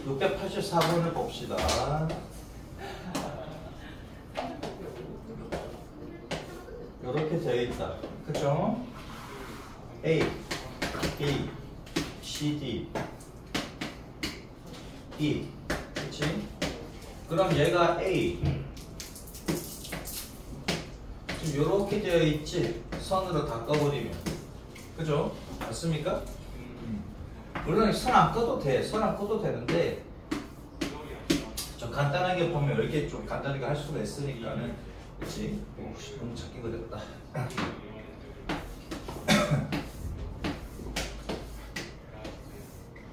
(684번을) 봅시다. 이렇게 되어 있다. 그쵸? A, B, C, D, E. 그치? 그럼 얘가 A. 지금 이렇게 되어 있지? 선으로 다 꺼버리면. 그죠? 맞습니까? 물론 선 안 꺼도 돼. 선 안 꺼도 되는데 좀 간단하게 보면 이렇게 좀 간단하게 할 수가 있으니까는. 그치? 너무 작게 그렸다.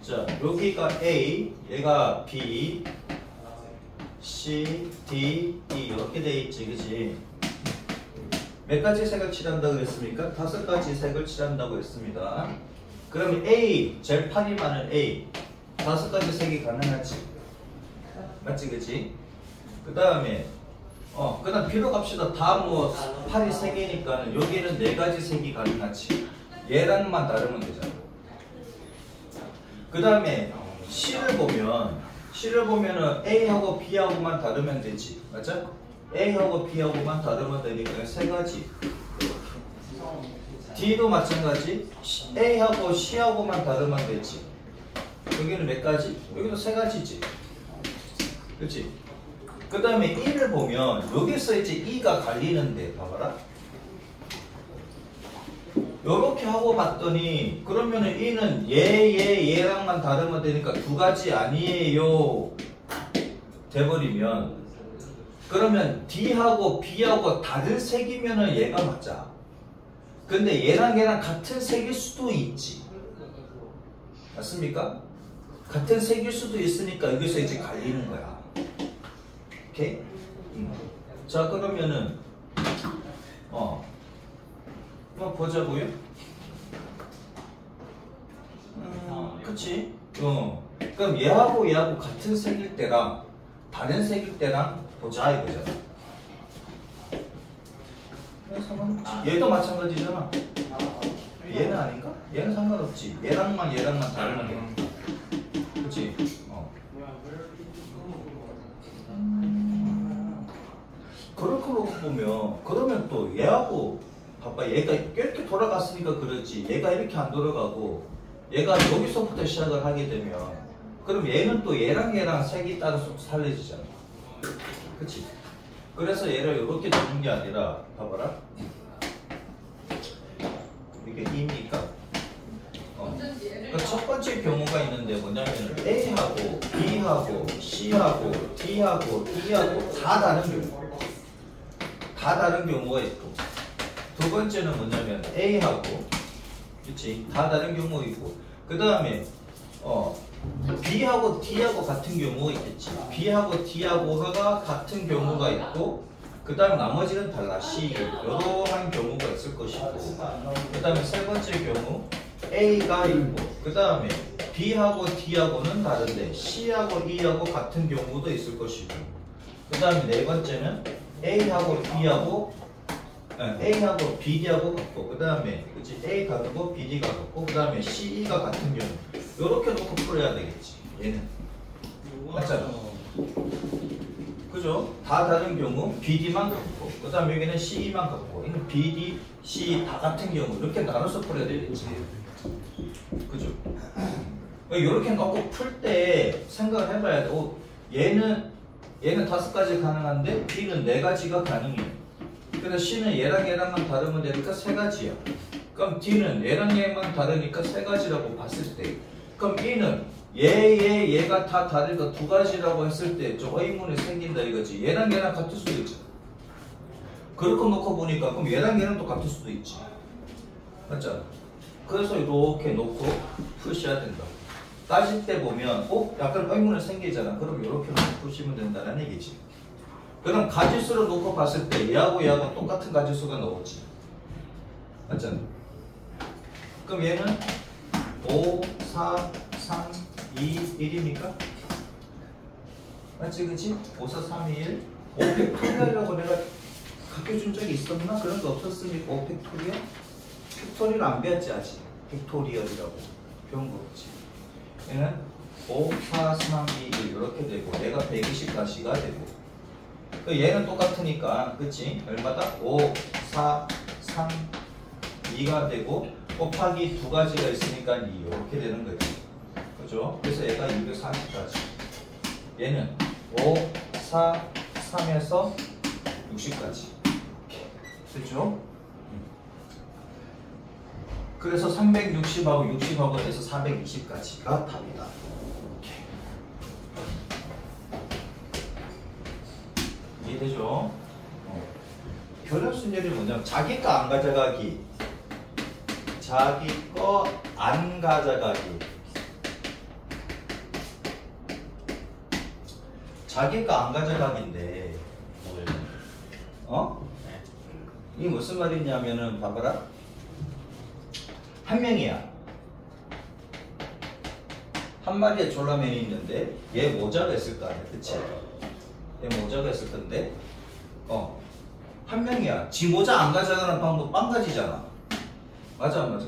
자, 여기가 A, 얘가 B, C, D, E 이렇게 돼 있지, 그치? 몇 가지 색을 칠한다고 그랬습니까? 5가지 색을 칠한다고 했습니다. 그럼 A, 제일 팔이 많은 A, 5가지 색이 가능하지? 맞지, 그치? 그 다음에 그 다음 B로 갑시다. 다 뭐 팔이 3개니까는 여기는 4가지 색이 가능하지. 얘랑만 다르면 되잖아. 그 다음에 C를 보면은 A하고 B하고만 다르면 되지. 맞죠? A하고 B하고만 다르면 되니까 3가지. D도 마찬가지. A하고 C하고만 다르면 되지. 여기는 몇 가지? 여기도 3가지지. 그치? 그 다음에 E를 보면 여기서 이제 E가 갈리는데 봐봐라. 요렇게 하고 봤더니 그러면은 E는 얘랑만 다르면 되니까 2가지 아니에요 돼버리면, 그러면 D하고 B하고 다른 색이면은 얘가 맞자. 근데 얘랑 같은 색일 수도 있지. 맞습니까? 같은 색일 수도 있으니까 여기서 이제 갈리는 거야. 오케이? 자, 그러면은 한번 보자고요. 그치? 그럼 얘하고 같은 색일 때랑 다른 색일 때랑 보자 이거잖아. 얘도 마찬가지잖아. 얘는 아닌가? 얘는 상관없지. 얘랑만 다르면 되니까. 그치? 그렇게 보면, 그러면 또 얘하고 봐봐, 얘가 이렇게 돌아갔으니까 그렇지. 얘가 이렇게 안 돌아가고 얘가 여기서부터 시작을 하게 되면, 그럼 얘는 또 얘랑 색이 따라서 살려지잖아. 그치? 그래서 얘를 이렇게 두는 게 아니라 봐봐라. 이게 E니까 그러니까 첫 번째 경우가 있는데 뭐냐면 A하고 B하고 C하고 D하고 E하고 다 다른 경우가 있고, 두 번째는 뭐냐면 A하고, 그치? 다 다른 경우가 있고, 그 다음에 B하고 D하고 같은 경우가 있겠지. B하고 D하고가 같은 경우가 있고, 그 다음에 나머지는 달라. C, 이러한 경우가 있을 것이고, 그 다음에 세 번째 경우 A가 있고, 그 다음에 B하고 D하고는 다른데 C하고 E하고 같은 경우도 있을 것이고, 그 다음에 네 번째는 A하고 BD하고 같고, 그 다음에 그치? A가 같고 BD가 같고, 그 다음에 CE가 같은 경우, 이렇게 놓고 풀어야 되겠지. 얘는 맞잖아. 그죠? 다 다른 경우 BD만 같고, 그 다음에 여기는 CE만 같고, 이는 BD, CE 다 같은 경우 이렇게 나눠서 풀어야 되겠지. 그죠? 이렇게 갖고 풀 때 생각을 해봐야 돼. 얘는 5가지 가능한데 B는 4가지가 가능해. 그래서 C는 얘랑만 다르면 되니까 3가지야. 그럼 D는 얘랑 다르니까 3가지라고 봤을 때, 그럼 E는 얘가 다 다르니까 2가지라고 했을 때 좀 의문이 생긴다 이거지. 얘랑 같을 수도 있잖아. 그렇게 놓고 보니까 그럼 얘랑 또 같을 수도 있지. 맞잖아. 그래서 이렇게 놓고 푸셔야 된다. 따질 때 보면 약간 의문이 생기잖아. 그럼 이렇게 놓고 푸시면 된다는 얘기지. 그럼 가지수로 놓고 봤을 때 얘하고 똑같은 가지수가 나오지. 맞잖아. 그럼 얘는 5, 4, 3, 2, 1입니까? 맞지, 그치? 5, 4, 3, 2, 1. 5팩토리얼이라고 내가 가르쳐준 적이 있었나? 그런 거 없었으니까 5팩토리얼? 팩토리를 안 배웠지 아직. 팩토리얼이라고 배운 거 없지. 얘는 5, 4, 3, 2, 1 이렇게 되고 얘가 120가지가 되고 얘는 똑같으니까 그치? 얼마다? 5, 4, 3, 2가 되고 곱하기 두 가지가 있으니까 2 이렇게 되는 거지. 그죠? 그래서 얘가 240까지. 얘는 5, 4, 3에서 60까지. 됐죠? 그래서 360하고 60하고 해서 420까지가 답이다. 이해되죠? 결혼 순열이 뭐냐면 자기 거 안 가져가기, 자기 거 안 가져가기. 자기 거 안 가져가기인데, 이게 무슨 말이냐면은 봐봐라. 한 명이야. 한 마리의 졸라맨이 있는데 얘 모자가 있을 거 아니야, 그치? 얘 모자가 있을 건데, 한 명이야. 지 모자 안 가져가는 방법 한 가지잖아. 맞아, 맞아.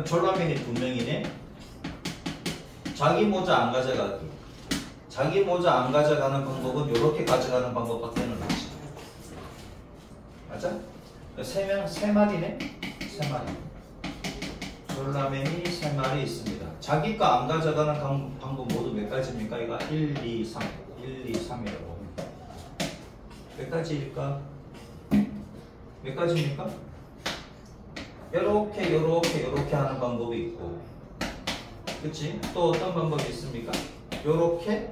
졸라맨이 두 명이네. 자기 모자 안 가져가기. 자기 모자 안 가져가는 방법은 이렇게 가져가는 방법밖에는 없지. 맞아? 세 마리네. 세 마리. 졸라맨이 3마리 있습니다. 자기 거 안 가져가는 방법 모두 몇 가지입니까? 이거 1, 2, 3. 1, 2, 3이라고. 몇 가지일까? 몇 가지입니까? 요렇게 하는 방법이 있고. 그치? 또 어떤 방법이 있습니까? 요렇게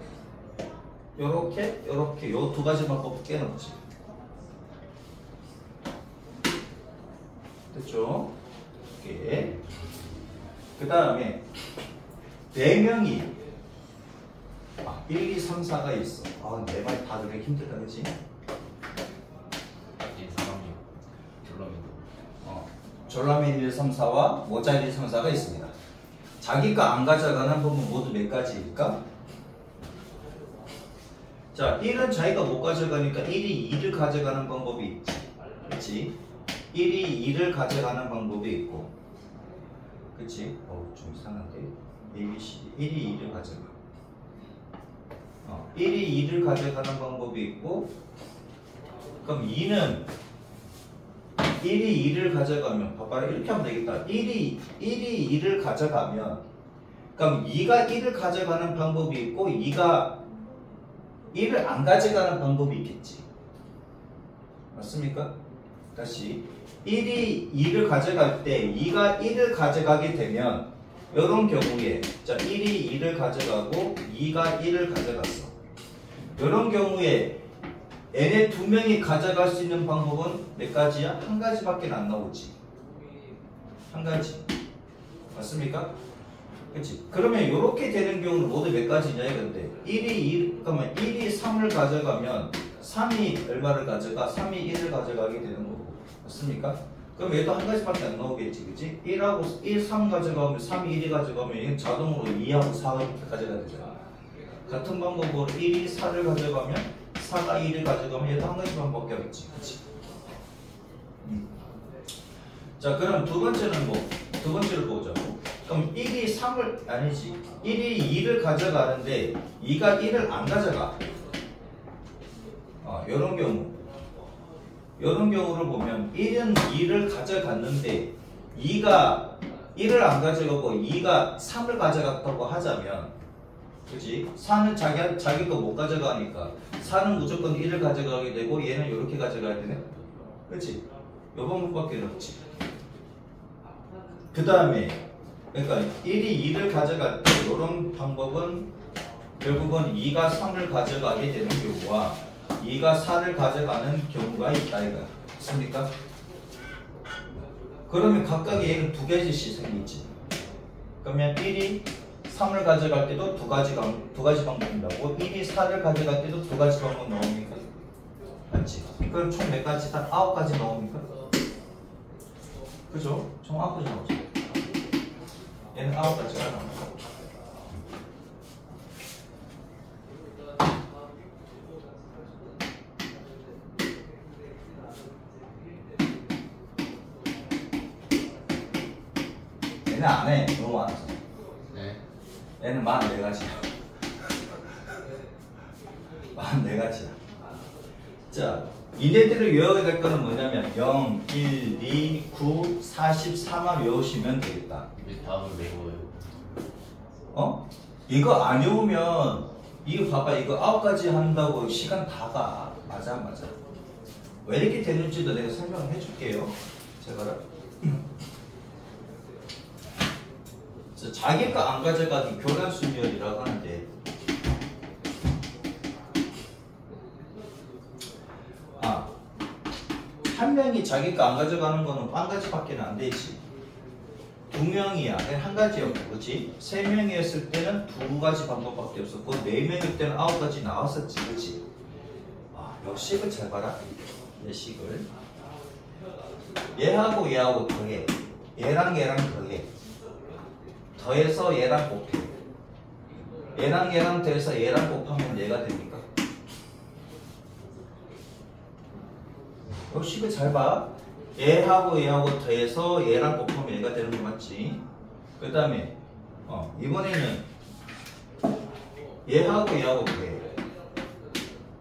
요 두 가지 방법밖에 없지. 됐죠? 이렇게. 그 다음에 4명이 1, 2, 3, 4가 있어. 내 말 다 들으기 힘들다, 그치? 졸라맨 1, 3, 4와 모자 1, 3, 4가 있습니다. 자기가 안 가져가는 부분 모두 몇 가지일까? 자, 1은 자기가 못 가져가니까 1이 2를 가져가는 방법이 있지. 그치? 1이 2를 가져가는 방법이 있고. 그치? 좀 이상한데? ABC 1이 2를 가져가. 1이 2를 가져가는 방법이 있고, 그럼 2는 1이 2를 가져가면, 봐봐라, 이렇게 하면 되겠다. 1이 2를 가져가면, 그럼 2가 1을 가져가는 방법이 있고, 2가 1을 안 가져가는 방법이 있겠지. 맞습니까? 다시. 1이 2를 가져갈 때 2가 1을 가져가게 되면 이런 경우에 자 1이 2를 가져가고 2가 1을 가져갔어. 이런 경우에 얘네 두 명이 가져갈 수 있는 방법은 몇 가지야? 한 가지밖에 안 나오지. 한 가지. 맞습니까? 그치? 그러면 이렇게 되는 경우는 모두 몇 가지냐 이건데 1이 3을 가져가면 3이 얼마를 가져가? 3이 1을 가져가게 되는 거고. 맞습니까? 그럼 얘도 한 가지밖에 안 나오겠지, 그치? 1하고 1, 3 가져가면 3이 1이 가져가면 얘는 자동으로 2하고 4가 이렇게 가져가야 되잖아. 같은 방법으로 1이 4를 가져가면 4가 1을 가져가면 얘도 한 가지 방법밖에 없지, 그치? 자, 그럼 두 번째는 두 번째를 보자고. 그럼 1이 3을, 아니지. 1이 2를 가져가는데 2가 1을 안 가져가. 요런 경우를 보면 1은 2를 가져갔는데 2가 1을 안 가져가고 2가 3을 가져갔다고 하자면 그치? 4는 자기 거 못 가져가니까 4는 무조건 1을 가져가게 되고 얘는 이렇게 가져가야 되네. 그치? 요 방법밖에 없지. 그 다음에 그러니까 1이 2를 가져갈 때 이런 방법은 결국은 2가 3을 가져가게 되는 경우와 2가 4를 가져가는 경우가 있다 이거야. 맞습니까? 그러면 각각 얘는 두 가지씩 생기지. 그러면 1이 3을 가져갈 때도 두 가지 방법이 나오고 1이 4를 가져갈 때도 두 가지 방법 나옵니까? 맞지? 그럼 총 몇 가지? 딱 9가지 나옵니까? 그죠? 총 9가지 나오죠. 얘는 9가지가 나옵니다. 얘는 안 해. 너무 많아서. 네. 얘는 44가지야. 44가지야. 자, 이네들을 외워야 될 거는 뭐냐면 0, 1, 2, 9, 44만 외우시면 되겠다. 왜 다음을 외워요? 어? 이거 안 외우면 이거 봐봐. 이거 9가지 한다고 시간 다 가. 맞아. 왜 이렇게 되는지도 내가 설명을 해줄게요. 제가 자기 거 안 가져가기 교란순열이라고 하는데, 한 명이 자기 거 안 가져가는 거는 한 가지밖에 안 되지. 두 명이야. 한 가지였고, 그렇지? 세 명이었을 때는 두 가지 방법밖에 없었고, 네 명일 때는 9가지 나왔었지, 그렇지? 요 식을 잘 봐라. 이 식을. 얘하고 얘하고 더해. 얘랑 얘랑 더해. 더해서 얘랑 곱해. 얘랑 얘랑 더해서 얘랑 곱하면 얘가 됩니까? 요 식을 잘 봐. 얘하고 얘하고 더해서 얘랑 곱하면 얘가 되는 거 맞지? 그 다음에 이번에는 얘하고 얘하고 더해.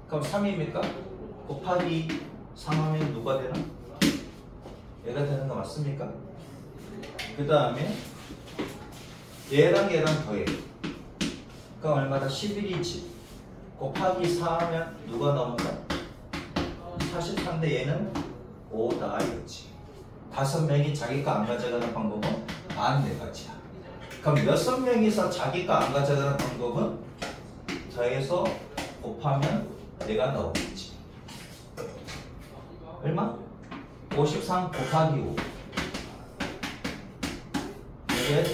그럼 3입니까? 곱하기 3하면 누가 되나? 얘가 되는 거 맞습니까? 그 다음에 얘랑 얘랑 더해. 그럼 얼마다? 11이지. 곱하기 4하면 누가 나온다? 43인데 얘는 5다 이거지. 5명이 자기 거 안 가져가는 방법은 44가지야. 그럼 6명이서 자기 거 안 가져가는 방법은 더해서 곱하면 얘가 나오겠지. 얼마? 53 곱하기 5. 이게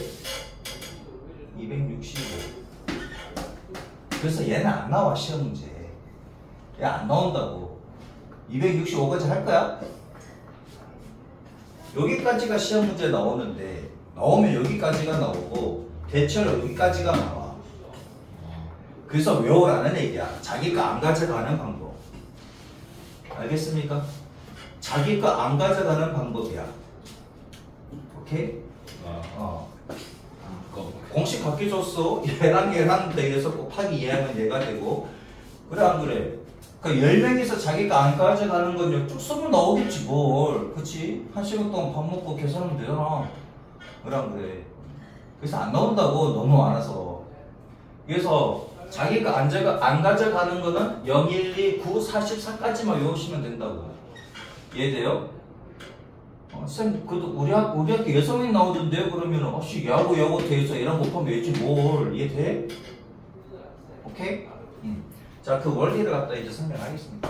265. 그래서 얘는 안 나와, 시험 문제. 얘 안 나온다고. 265까지 할 거야? 여기까지가 시험 문제 나오는데, 나오면 여기까지가 나오고, 대체로 여기까지가 나와. 그래서 외우라는 얘기야. 자기 거 안 가져가는 방법. 알겠습니까? 자기 거 안 가져가는 방법이야. 오케이? 공식 바뀌어줬어. 얘랑 얘랑 대해서 곱하기 얘하면 얘가 되고. 그래 안 그래? 그러니까 10명이서 자기 거 안 가져가는 건 쭉 쓰면 나오겠지 뭘. 그치? 1시간 동안 밥 먹고 계산하면 되잖아. 그래 안 그래? 그래서 안 나온다고, 너무 많아서. 그래서 자기 거 안 가져가는 거는 0, 1, 2, 9, 44까지만 외우시면 된다고. 이해돼요? 쌤, 그래도 우리 학교 6명 나오던데? 그러면, 얘하고 얘하고 대해서 얘랑 곱하면 얘지 뭘. 이해돼? 오케이? 자, 그 원리를 갖다 이제 설명하겠습니다.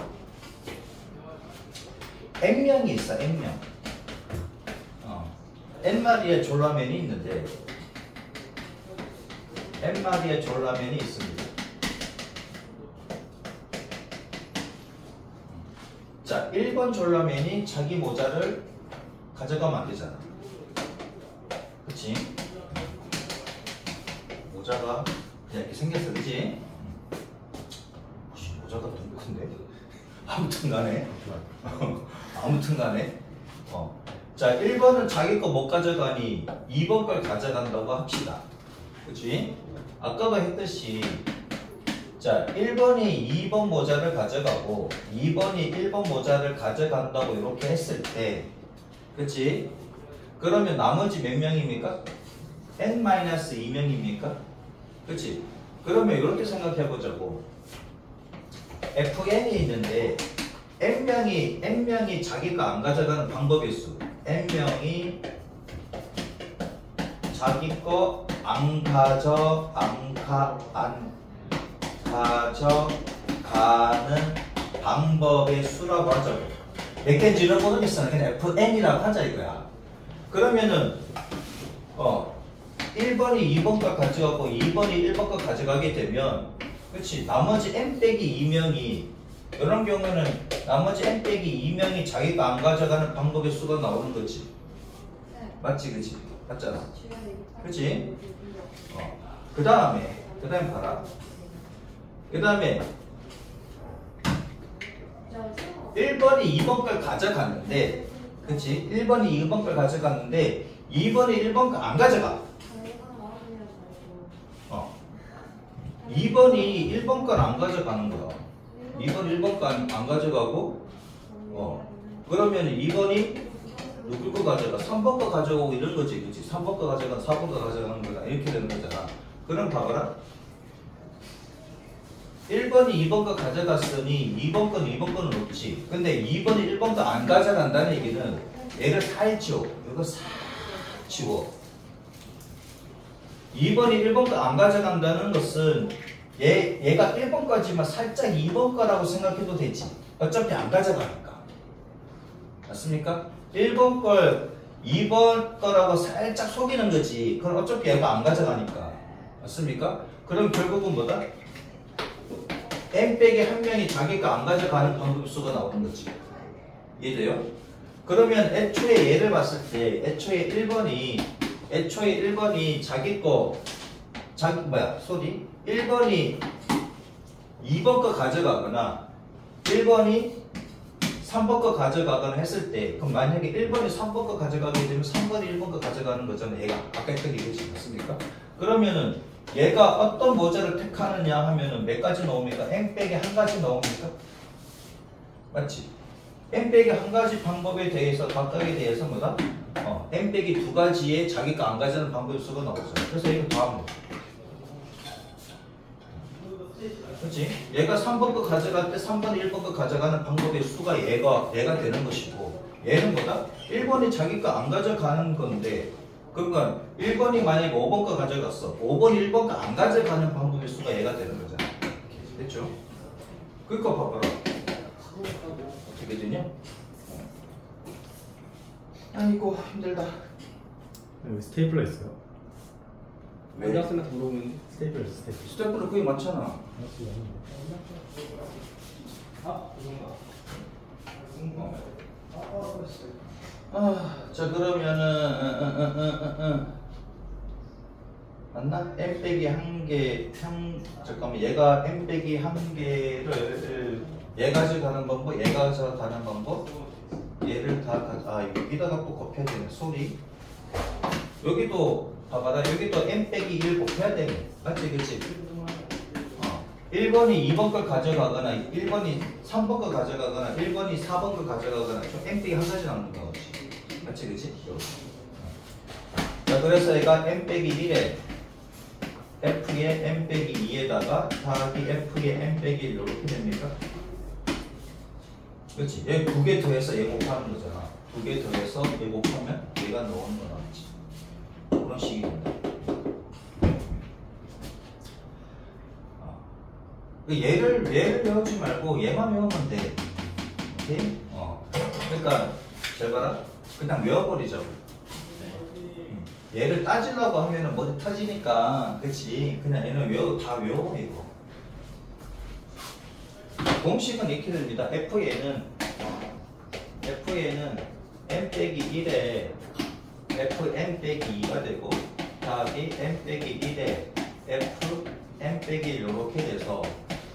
N명이 있어, N명. N마리의 졸라맨이 있는데, N마리의 졸라맨이 있습니다. 자, 1번 졸라맨이 자기 모자를 가져가면 안 되잖아. 그치? 모자가 그냥 이렇게 생겼어, 그치? 모자가 너무 큰데? 아무튼 간에. 아무튼 간에. 자, 1번은 자기 거 못 가져가니 2번 걸 가져간다고 합시다. 그치? 아까가 했듯이, 자, 1번이 2번 모자를 가져가고 2번이 1번 모자를 가져간다고 이렇게 했을 때, 그치? 그러면 나머지 몇 명입니까? n-2명입니까? 그치? 그러면 이렇게 생각해 보자고. fn이 있는데 n명이 자기 거 안 가져가는 방법의 수. n명이 자기 거 안 가져가는 방법의 수라고 하자고. 몇 개인지는 모르겠으나 그냥 fn이라고 하자 이거야. 그러면은 1번이 2번 거 가져가고 2번이 1번 거 가져가게 되면, 그렇지, 나머지 n 빼기 2명이, 이런 경우는 나머지 n 빼기 2명이 자기가 안 가져가는 방법의 수가 나오는 거지. 맞지, 그치? 맞잖아. 그치? 그 다음에 봐라. 그 다음에 1번이 2번 걸 가져가는데 그치? 1번이 2번 걸 가져갔는데 2번이 1번 거 안 가져가. 2번이 1번 걸 안 가져가는 거야. 2번 1번 거 안 가져가고 그러면 2번이 누구 거 가져가? 3번 거 가져오고 이런 거지. 그치? 3번 거 가져가 4번 거 가져가는 거다. 이렇게 되는 거잖아. 그럼 봐봐라. 1번이 2번 거 가져갔으니 2번 건 2번 거는 없지. 근데 2번이 1번 거 안 가져간다는 얘기는 얘를 살죠. 이거 싹 치워. 2번이 1번 거 안 가져간다는 것은 얘가 1번 거지만 살짝 2번 거라고 생각해도 되지. 어차피 안 가져가니까. 맞습니까? 1번 걸 2번 거라고 살짝 속이는 거지. 그럼 어차피 얘가 안 가져가니까. 맞습니까? 그럼 결국은 뭐다? n 빼기 한 명이 자기가 안 가져가는 방법수가 나오는 거지. 이해돼요? 그러면 애초에 얘를 봤을 때 애초에 1번이 자기 거 1번이 2번 거 가져가거나 1번이 3번 거 가져가거나 했을 때 그럼 만약에 1번이 3번 거 가져가게 되면 3번이 1번 거 가져가는 거잖아요. 얘가 아까 했던 얘기지 맞습니까? 그러면은 얘가 어떤 모자를 택하느냐 하면은 몇 가지 나옵니까? n 빼기 한 가지 나옵니까? 맞지? n 빼기 한 가지 방법에 대해서 각각에 대해서 뭐다? n 빼기 두 가지의 자기가 안 가져가는 방법의 수가 나오죠. 그래서 이거 더하면 돼. 그렇지? 얘가 3번 거 가져갈 때 3번이 1번 거 가져가는 방법의 수가 얘가 되는 것이고 얘는 뭐다? 1번이 자기가 안 가져가는 건데 그러니까 1번이 만약에 5번 거 가져갔어. 5번이 1번 거 안 가져가는 방법의 수가 얘가 되는 거잖아. 됐죠? 그러니까 봐봐라. 어떻게 되냐? 아이고 힘들다. 여기 스테이플러 있어요? 왜? 고등학생한테 물어보면 스테이플러 있어. 스태프는 그게 많잖아. 자 그러면은 맞나? n 빼기 한 개 잠깐만 얘가 n 빼기 한 개를 얘 가져가는 방법, 얘 가져가는 방법 얘를 다 여기다가 또 곱해야 되네. 소리 여기도 봐봐라. 여기도 n 빼기 1 곱해야 되네. 맞지? 그치? 1번이 2번 걸 가져가거나 1번이 3번 걸 가져가거나 1번이 4번 걸 가져가거나 좀 n 빼기 한 가지 남는 거지. 맞지? 그치? 자 그래서 얘가 n 빼기 1에 f의 n 빼기 2에다가 더하기 f의 n 빼기 1 이렇게 됩니까? 그렇지? 얘 두 개 더해서 얘 곱하는 거잖아. 두 개 더해서 얘 곱하면 얘가 나오는 거 나왔지. 그런 식이 된다. 얘를 외우지 말고 얘만 외우면 돼. 오케이? 그러니까 잘 봐라. 그냥 외워버리자고. 얘를 따지려고 하면은 머리 터지니까, 그치? 그냥 얘는 다 외워, 이거. 공식은 이렇게 됩니다. F에는 n 빼기 1에 fn 빼기 2가 되고, 더하기 n 빼기 1에 f n 빼기 1 이렇게 돼서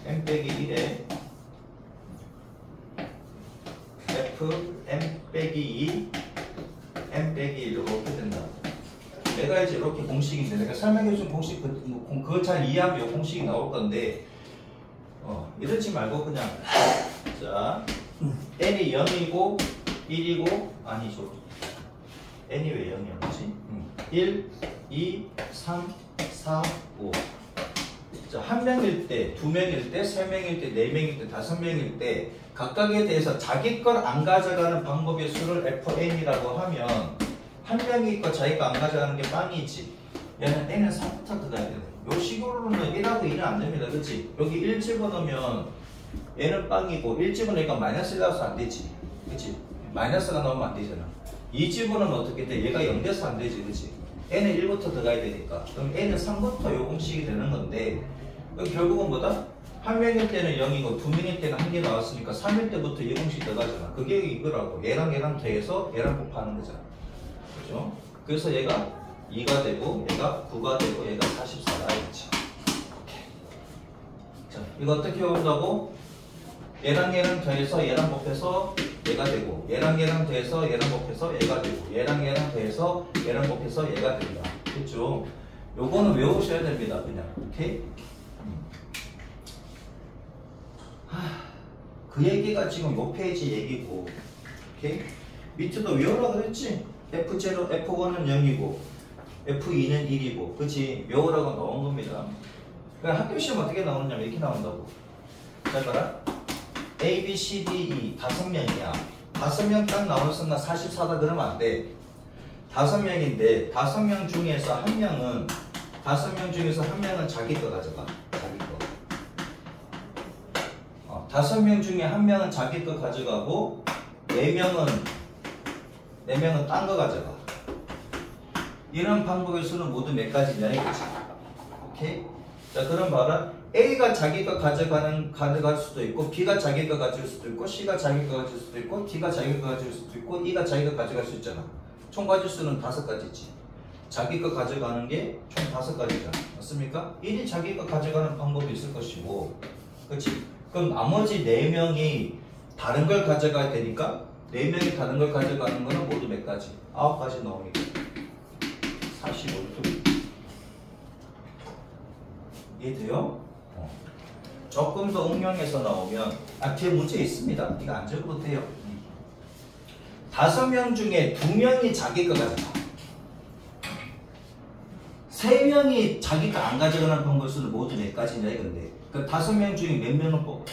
n 빼기 1에 f n 빼기 2 n 빼기 1 이렇게 된다. 내가 이제 이렇게 공식인데 내가 설명해준 공식 그거 잘 이해하면 이 공식이 나올 건데 이러지 말고 그냥 자 n이 0이고 1이고 아니죠. n이 왜 0이었지? 1, 2, 3, 4, 5 자, 한 명일 때, 두 명일 때, 세 명일 때, 네 명일 때, 다섯 명일 때 각각에 대해서 자기 걸 안 가져가는 방법의 수를 FN이라고 하면 한 명이 거 자기가 안 가져가는 게 빵이지. 얘는 n은 3부터 들어가야 돼. 요 식으로는 1하고 2는 안 됩니다. 그치? 여기 1 집어넣으면 얘는 빵이고 1 집어넣으니까 마이너스 1 나와서 안 되지. 그치? 마이너스가 나오면 안 되잖아. 2 집어넣으면 어떻게 돼? 얘가 0 돼서 안 되지. 그치? n은 1부터 들어가야 되니까. 그럼 n은 3부터 요 공식이 되는 건데 결국은 뭐다? 한 명일 때는 0이고 두 명일 때는 1개 나왔으니까 3일 때부터 이 공식 들어가잖아. 그게 이거라고. 얘랑 더해서 얘랑 곱하는 거잖아. 그죠? 그래서 얘가 2가 되고 얘가 9가 되고 얘가 44가 있지. 자, 이거 어떻게 외운다고? 얘랑 더해서 얘랑 곱해서 얘가 되고 얘랑 얘랑 더해서 얘랑 곱해서 얘가 되고 얘랑 얘랑 더해서 얘랑 곱해서 얘가 된다. 됐죠? 요거는 외우셔야 됩니다. 그냥. 오케이? 그 얘기가 지금 요 페이지 얘기고. 오케이? 밑에도 외우라 그랬지? F0, F1은 0이고 F2는 1이고 그치? 외우라고 나온 겁니다. 그러니까 학교 시험 어떻게 나오느냐면 이렇게 나온다고. 잘 봐라. A, B, C, D, E 5명이야. 5명 딱 나오는 순간 44다 그러면 안 돼. 5명인데 5명 중에서 한 명은 5명 중에서 한 명은 자기 거 가져가. 자기 거. 5명 중에 한 명은 자기 거 가져가고 4명은 딴 거 가져가. 이런 방법의 수는 모두 몇 가지냐 이거지. 오케이? 자 그럼 봐라. A가 자기 거 가져갈 수도 있고 B가 자기 거 가질 수도 있고 C가 자기 거 가질 수도 있고 D가 자기 거 가질 수도 있고 E가 자기 거 가져갈 수 있잖아. 총 가질 수는 5가지지. 자기 거 가져가는 게 총 5가지잖아. 맞습니까? 1이 자기 거 가져가는 방법이 있을 것이고 그렇지? 그럼 나머지 4명이 다른 걸 가져가야 되니까 4명이 다른 걸 가져가는 거는 모두 몇 가지? 9가지 나오니까 45도. 이해돼요? 조금 더 응용해서 나오면 뒤에 문제 있습니다. 이거 안 적어도 돼요. 5명 중에 2명이 자기 거 가져가. 3명이 자기 거 안 가져가는 방법 수는 모두 몇 가지냐 이건데 그 5명 중에 몇 명을 뽑아?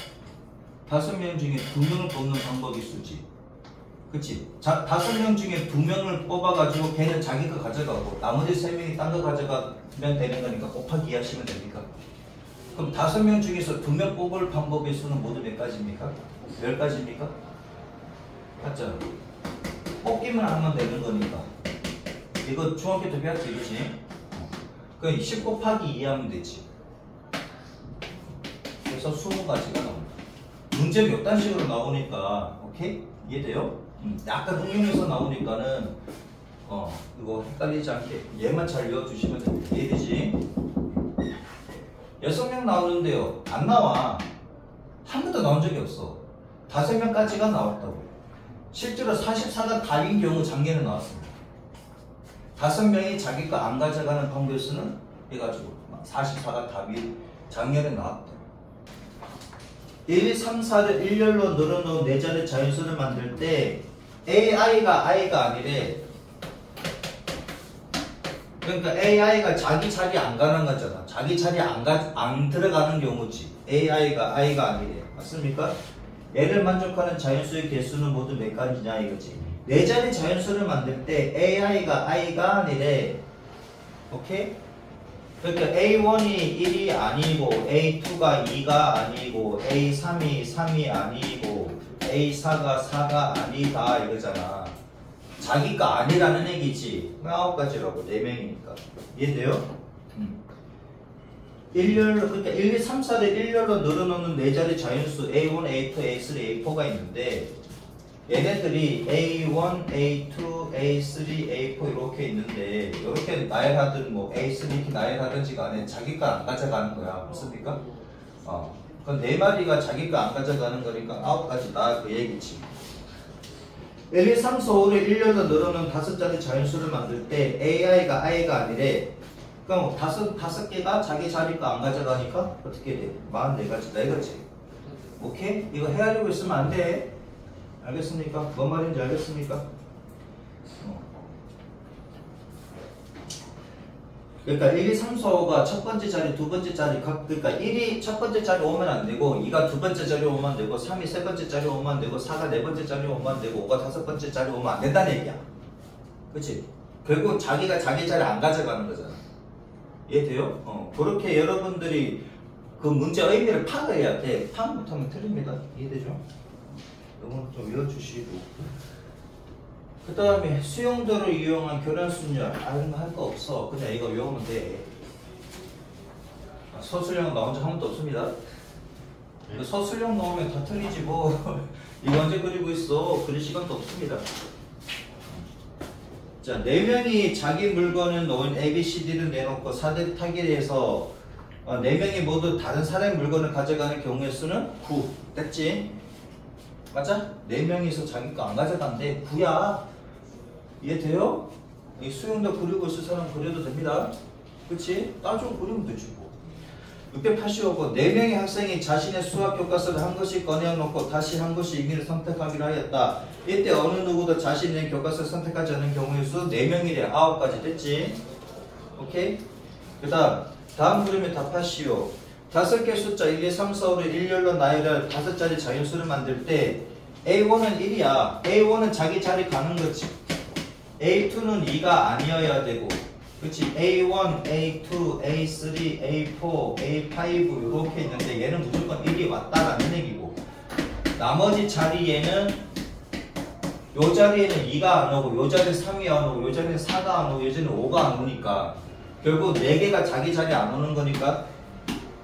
5명 중에 2명을 뽑는 방법이 수지. 그치? 5명 중에 2명을 뽑아가지고 걔는 자기 거 가져가고 나머지 3명이 딴 거 가져가면 되는 거니까 곱하기 2 하시면 됩니까? 그럼 5명 중에서 2명 뽑을 방법의 수는 모두 몇 가지입니까? 10가지입니까? 맞죠? 뽑기만 하면 되는 거니까. 이거 중학교 때 배웠지, 그치? 그럼 10 곱하기 2 하면 되지. 그래서 20가지가 나옵니다. 문제 몇 단식으로 나오니까, 오케이? 이해돼요? 약간 응용해서 나오니까는, 이거 헷갈리지 않게 얘만 잘 외워주시면 됩니다. 이해되지? 6명 나오는데요. 안 나와. 한 번도 나온 적이 없어. 5명까지가 나왔다고. 실제로 44가 답인 경우 작년에 나왔습니다. 5명이 자기 거 안 가져가는 방법의 수는 해가지고 44가 답이 작년에 나왔다. 1, 3, 4를 일렬로 늘어놓은 4자리 자연수를 만들 때 AI가 I가 아니래. 그러니까 AI가 자기 자리 안 가는 거잖아. 자기 자리 안 들어가는 경우지. AI가 I가 아니래. 맞습니까? 얘를 만족하는 자연수의 개수는 모두 몇 가지냐 이거지. 4자리 자연수를 만들 때 AI가 I가 아니래. 오케이? 그러니까 A1이 1이 아니고 A2가 2가 아니고 A3이 3이 아니고 A4가 4가 아니다 이거잖아. 자기가 아니라는 얘기지. 9가지라고 4명이니까. 이해돼요? 일렬로, 그러니까 1, 2, 3, 4를 일렬로 늘어놓는 4자리 자연수 A1, A2, A3, A4가 있는데 얘네들이 A1, A2, A3, A4 이렇게 있는데 이렇게 나열하든 뭐 A3 이렇게 나열하든지 간에 자기가 안 가져가는 거야. 맞습니까? 그럼 4마리가 자기가 안 가져가는 거니까 9가지다 그 얘기지. 1, 2, 3, 4, 5를 일렬로 늘어놓은 5자리 자연수를 만들 때 AI가 I가 아니래. 그럼 5개가 자기 자리 거 안 가져가니까 어떻게 돼? 44가지다 이거지. 오케이? 이거 헤아리고 있으면 안 돼. 알겠습니까? 뭔 말인지 알겠습니까? 그러니까 1, 2, 3, 4, 5가 첫 번째 자리, 두 번째 자리 그러니까 1이 첫 번째 자리 오면 안 되고 2가 두 번째 자리 오면 안 되고 3이 세 번째 자리 오면 안 되고 4가 네 번째 자리 오면 안 되고 5가 다섯 번째 자리 오면 안 된다는 얘기야. 그치? 결국 자기가 자기 자리 안 가져가는 거잖아. 이해돼요? 그렇게 여러분들이 그 문제 의미를 파악해야 돼. 파악 못하면 틀립니다. 이해되죠? 이건 좀 외워주시고. 그 다음에 수용도를 이용한 교란순열. 이런 거 할 거 없어. 그냥 이거 외우면 돼. 서술형 나온 적 한 번도 없습니다. 서술형 나오면 다 틀리지 뭐. 이거 언제 그리고 있어. 그릴 시간도 없습니다. 자, 4명이 자기 물건을 놓은 A, B, C, D를 내놓고 4대 타결해서 4명이 모두 다른 사람의 물건을 가져가는 경우의 수는 9. 됐지? 맞아? 4명이서 자기 거 안 가져간대. 9야. 이해돼요? 이 수영도 그리고 있을 사람 그려도 됩니다. 그치? 따지고 그리면 되지 뭐. 685번 4명의 학생이 자신의 수학 교과서를 한 것씩 꺼내놓고 다시 한 것씩 임의를 선택하기로 하였다. 이때 어느 누구도 자신의 교과서를 선택하지 않은 경우의 수 4명이래. 9가지 됐지? 오케이? 그 다음 그림에 답하시오. 5개 숫자 1, 2, 3, 4, 5를 일렬로 나열할 5자리 자연수를 만들 때 A1은 1이야. A1은 자기 자리 가는 거지. A2는 2가 아니어야 되고, 그치? A1, A2, A3, A4, A5 이렇게 있는데 얘는 무조건 1이 왔다라는 얘기고, 나머지 자리에는 요 자리에는 2가 안 오고, 요 자리에 3이 안 오고, 요 자리에 4가 안 오고, 요 자리에 5가 안 오니까 결국 4개가 자기 자리에 안 오는 거니까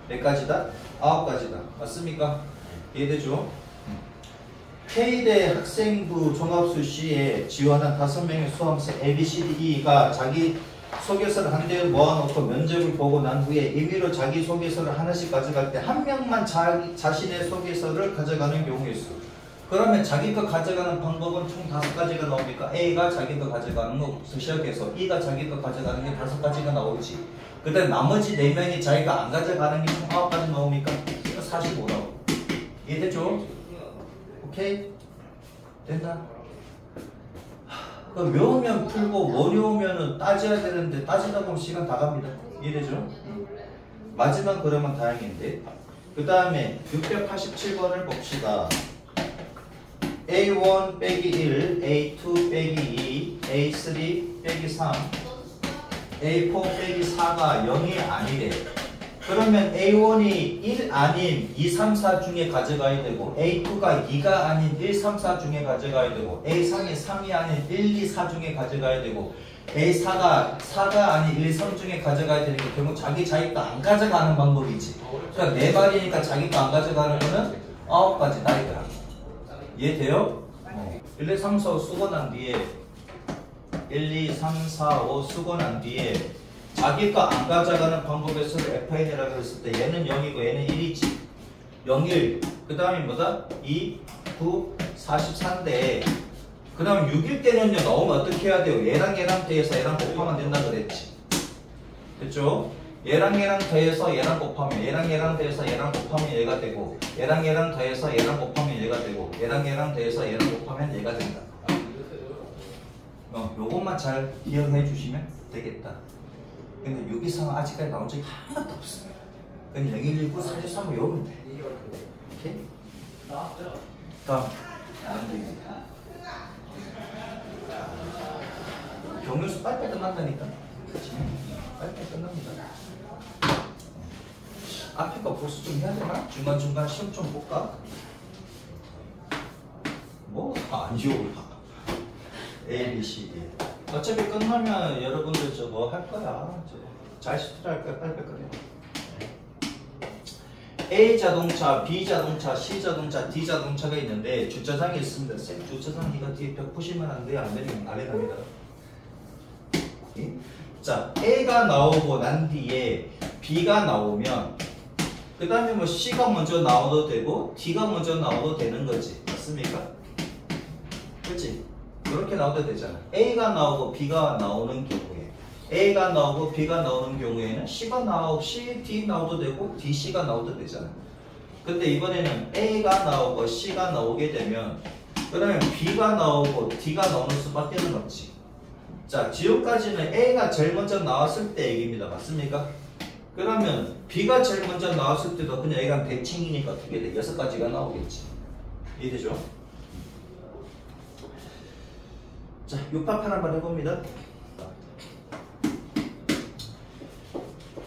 몇 가지다? 9가지다. 맞습니까? 이해되죠? K대 학생부 종합수시에 지원한 5명의 수험생 A, B, C, D, E가 자기 소개서를 한 대 모아놓고 면접을 보고 난 후에 임의로 자기 소개서를 하나씩 가져갈 때 한 명만 자신의 소개서를 가져가는 경우의 수. 그러면 자기 거 가져가는 방법은 총 5가지가 나오니까 A가 자기 거 가져가는 거 시작해서 E가 자기 거 가져가는 게 5가지가 나오지. 그 다음 나머지 4명이 자기가 안 가져가는 게 총 9가지 나오니까 45라고. 이해됐죠? 오케이? 된다? 그럼 외우면 풀고 못 외우면 따져야 되는데 따지다 보면 시간 다 갑니다. 이해되죠? 마지막 그러면 다행인데. 그 다음에 687번을 봅시다. A1 빼기 1, A2 빼기 2, A3 빼기 3, A4 빼기 4가 0이 아니래. 그러면 A1이 1 아닌 2, 3, 4 중에 가져가야 되고, A2가 2가 아닌 1, 3, 4 중에 가져가야 되고, A3이 3이 아닌 1, 2, 4 중에 가져가야 되고, A4가 4가 아닌 1, 3 중에 가져가야 되니까 결국 자기 거 안 가져가는 방법이지. 그러니까 4마리니까 자기 거 안 가져가는 거는 9가지다 이거야. 이해돼요? 1, 2, 3, 4, 5 쓰고 난 뒤에 1, 2, 3, 4, 5 쓰고 난 뒤에 자기 거 안 가져가는 방법에서 FN이라고 했을 때 얘는 0이고 얘는 1이지. 0, 1. 그 다음에 뭐다? 2, 9, 44인데 그 다음 6일 때는요 나오면 어떻게 해야 돼요? 얘랑 더해서 얘랑 곱하면 된다 그랬지. 됐죠? 얘랑 더해서 얘랑 곱하면 얘랑 더해서 얘랑 곱하면 얘가 되고 얘랑 더해서 얘랑 곱하면 얘가 되고 얘랑 더해서 얘랑 곱하면 얘가 된다. 요것만 잘 기억해 주시면 되겠다. 근데 여기서 아직까지 나온 적이 하나도 없어요. 그냥 0119 43을 외우면 돼. 오케이? 다음. 경률수 빨리 끝난다니까. 빨리 끝납니다. 앞에 거 보수 좀 해야 되나? 중간중간 시험 좀 볼까? 뭐? 아니요. A, B, C, D. 어차피 끝나면 여러분들 저거 할 거야. 잘 스트레할 거야. 빨리 끝내. A 자동차, B 자동차, C 자동차, D 자동차가 있는데 주차장이 있습니다. 쌤 주차장 이거 뒤에 벽 부시면 안 돼요. 안 되면 안 해답니다. 자, A가 나오고 난 뒤에 B가 나오면 그 다음에 뭐 C가 먼저 나와도 되고 D가 먼저 나와도 되는 거지. 맞습니까? 그치? 그렇게 나와도 되잖아. A가 나오고 B가 나오는 경우에 A가 나오고 B가 나오는 경우에는 C가 나오고 C, D 나와도 되고 D, C가 나와도 되잖아. 근데 이번에는 A가 나오고 C가 나오게 되면 그러면 B가 나오고 D가 나오는 수밖에 없지. 자, 지금까지는 A가 제일 먼저 나왔을 때 얘기입니다. 맞습니까? 그러면 B가 제일 먼저 나왔을 때도 그냥 A가 대칭이니까 어떻게 돼? 6가지가 나오겠지. 이해되죠? 자, 6파판 한번 해봅니다.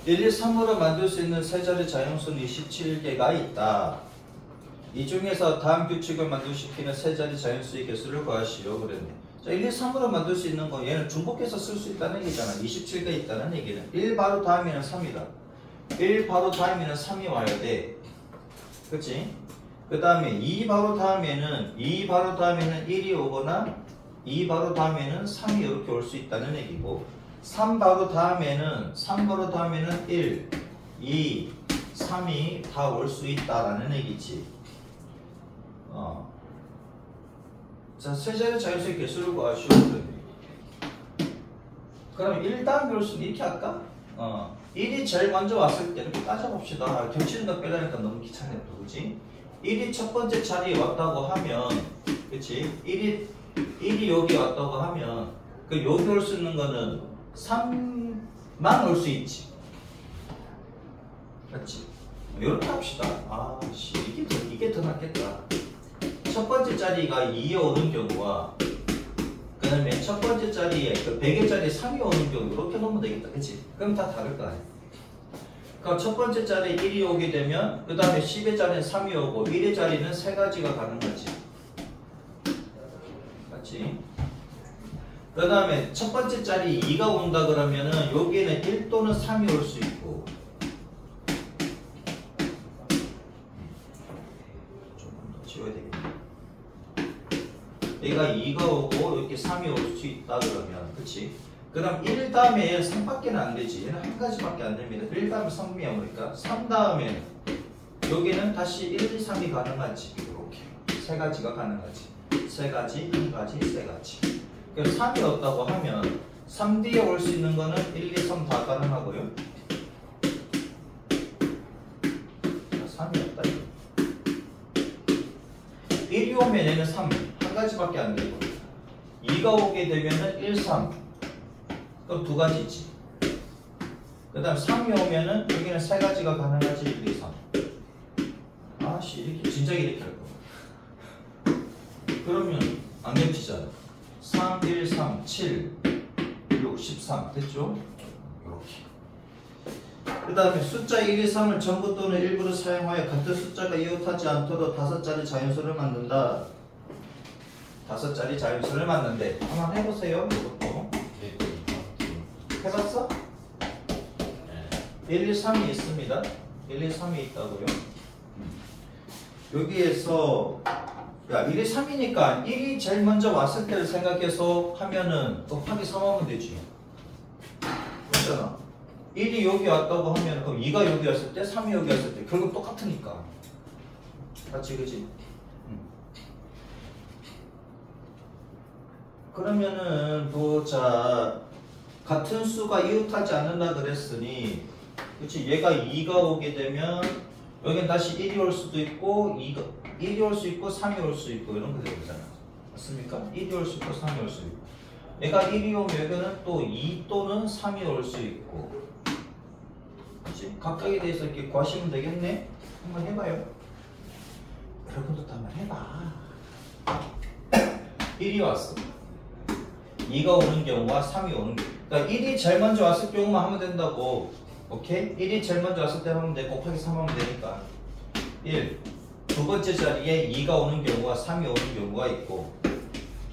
1, 2, 3으로 만들 수 있는 세 자리 자연수는 27개가 있다. 이 중에서 다음 규칙을 만들시키는 세 자리 자연수의 개수를 구하시오. 그랬네. 자, 1, 2, 3으로 만들 수 있는 거 얘는 중복해서 쓸 수 있다는 얘기잖아. 27개 있다는 얘기는 1 바로 다음에는 3이다. 1 바로 다음에는 3이 와야 돼. 그치? 그 다음에 2 바로 다음에는 1이 오거나 2 바로 다음에는 3이 이렇게 올 수 있다는 얘기고 3 바로 다음에는 1, 2, 3이 다 올 수 있다라는 얘기지. 자, 세자리 자연수의 개수를 구하시오. 그럼 1다음 교수는 이렇게 할까? 1이 제일 먼저 왔을 때 이렇게 따져봅시다. 겹치는 거 빼려니까 너무 귀찮네 또, 그치? 1이 첫 번째 자리에 왔다고 하면, 그치? 1이 여기 왔다고 하면, 그 여기 올 수 있는 거는 3만 올 수 있지. 맞지? 이렇게 합시다. 이게 더 낫겠다. 첫 번째 자리가 2에 오는 경우와, 그 다음에 첫 번째 자리에 그 100의 자리에 3이 오는 경우 이렇게 놓으면 되겠다. 그치? 그럼 다 다를 거 아니야. 그럼 첫 번째 자리에 1이 오게 되면 그 다음에 10의 자리는 3이 오고 1의 자리는 세 가지가 가능하지. 맞지? 그 다음에 첫 번째 자리에 2가 온다 그러면은 여기에는 1 또는 3이 올 수 있고, 조금 더 지워야 되겠네. 얘가 2가 오고 이렇게 3이 올 수 있다 그러면, 그치? 그 다음 1 다음에 3밖에는 안 되지. 얘는 한 가지밖에 안 됩니다. 1 다음에 3이 오니까 3 다음에 여기는 다시 1, 2, 3이 가능하지. 이렇게 세 가지가 가능하지. 세 가지, 한 가지, 세 가지. 그럼 3이 없다고 하면 3 뒤에 올 수 있는 거는 1, 2, 3 다 가능하고요. 3이 없다. 1이 오면 얘는 3. 한 가지밖에 안 되고, 2가 오게 되면은 1, 3. 그럼 두 가지지. 그 다음 3이 오면은 여기는 세 가지가 가능하지. 1, 2, 3. 이렇게 진작에 이렇게 할 거. 그러면 안 겹치잖아. 3, 1, 3, 7, 6, 13. 됐죠? 이렇게. 그 다음에 숫자 1, 2, 3을 전부 또는 일부를 사용하여 같은 숫자가 이웃하지 않도록 5자리 자연수를 만든다. 5자리 자연수를 만든대. 한번 해보세요. 이것도. 해봤어? 1, 2, 3이 있습니다. 1, 2, 3이 있다고요. 여기에서 1, 2, 3이니까 1이 제일 먼저 왔을 때를 생각해서 하면은 곱하기 3하면 되지. 그렇잖아. 1이 여기 왔다고 하면 그럼 2가 여기 왔을 때 3이 여기 왔을 때 결국 똑같으니까. 맞지, 그치? 그러면은 보자. 같은 수가 이웃하지 않는다 그랬으니, 그치? 얘가 2가 오게 되면 여긴 다시 1이 올 수도 있고 1이 올 수 있고 3이 올 수 있고 이런 거 되잖아. 맞습니까? 1이 올 수 있고 3이 올 수 있고, 얘가 1이 오면 여기는 또 2 또는 3이 올 수 있고, 그치? 각각에 대해서 이렇게 구하시면 되겠네? 한번 해봐요. 여러분도 한번 해봐. 1이 왔어. 2가 오는 경우와 3이 오는 경우. 그러니까 1이 제일 먼저 왔을 경우만 하면 된다고. 오케이? 1이 제일 먼저 왔을 때 하면 돼. 곱하기 3 하면 되니까. 1. 두 번째 자리에 2가 오는 경우와 3이 오는 경우가 있고,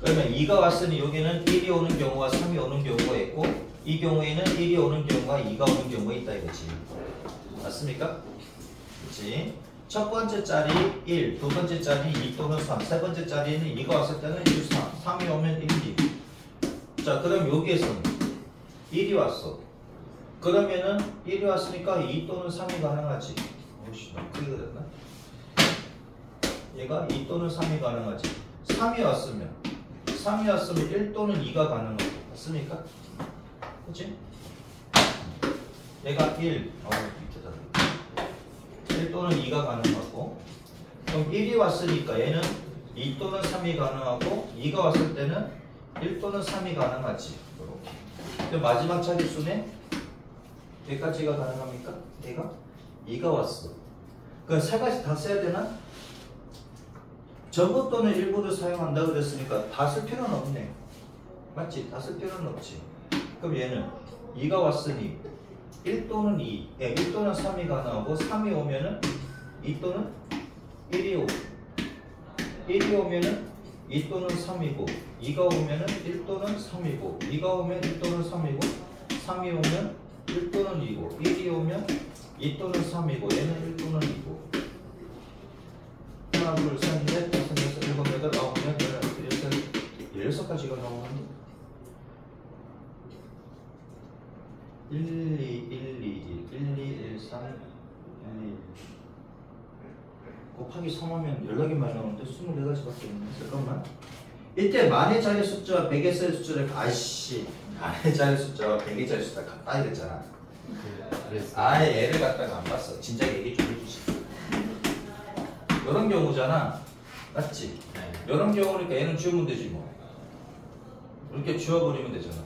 그러면 2가 왔으니 여기는 1이 오는 경우와 3이 오는 경우가 있고, 이 경우에는 1이 오는 경우와 2가 오는 경우가 있다 이거지. 맞습니까? 그치? 첫 번째 자리 1, 두 번째 자리 2 또는 3, 세 번째 자리는 2가 왔을 때는 1, 3, 3이 오면 1, 2. 자, 그럼 여기에서는 1이 왔어. 그러면은 1이 왔으니까 2 또는 3이 가능하지. 오씨, 너무 크게 그랬나? 얘가 2 또는 3이 가능하지. 3이 왔으면 1 또는 2가 가능하고. 맞습니까? 그치? 얘가 1, 밑에다 1 또는 2가 가능하고, 그럼 1이 왔으니까 얘는 2 또는 3이 가능하고, 2가 왔을 때는 1 또는 3이 가능하지. 이렇게. 마지막 차기수네 여기까지가 가능합니까? 얘가 2가 왔어. 그럼 세 가지 다 써야 되나? 전부 또는 일부를 사용한다 그랬으니까 다 쓸 필요는 없네. 맞지? 다 쓸 필요는 없지. 그럼 얘는 2가 왔으니 1 또는 2, 1 또는 3이 가능하고, 3이 오면은 2 또는 1이 오고, 1이 오면은 2 또는 3이고, 2가 오면은 1 또는 3이고, 2가 오면 1 또는 3이고, 3이 오면 1 또는 2고, 1이 오면 2 또는 3이고, 얘는 1 또는 2고. 하나, 둘, 셋, 넷, 다섯, 여섯, 일곱, 여덟, 아홉, 열, 열하나, 16가지가 나오는데 1, 2, 1, 2, 1, 2, 1, 3, 1, 2 곱하기 3하면 연락이 많이 나오는데 24가지밖에 없네. 잠깐만. 이때 만의 자리 숫자와 100의 자리 숫자를 아이씨 만의 자리 숫자와 100의 자리 숫자 같다 이랬잖아. 그랬어. 아예 애를 갖다가 안 봤어. 진작 얘기 좀 해주지. 이런 경우잖아. 맞지? 네. 이런 경우니까 얘는 지우면 되지 뭐. 이렇게 지워버리면 되잖아.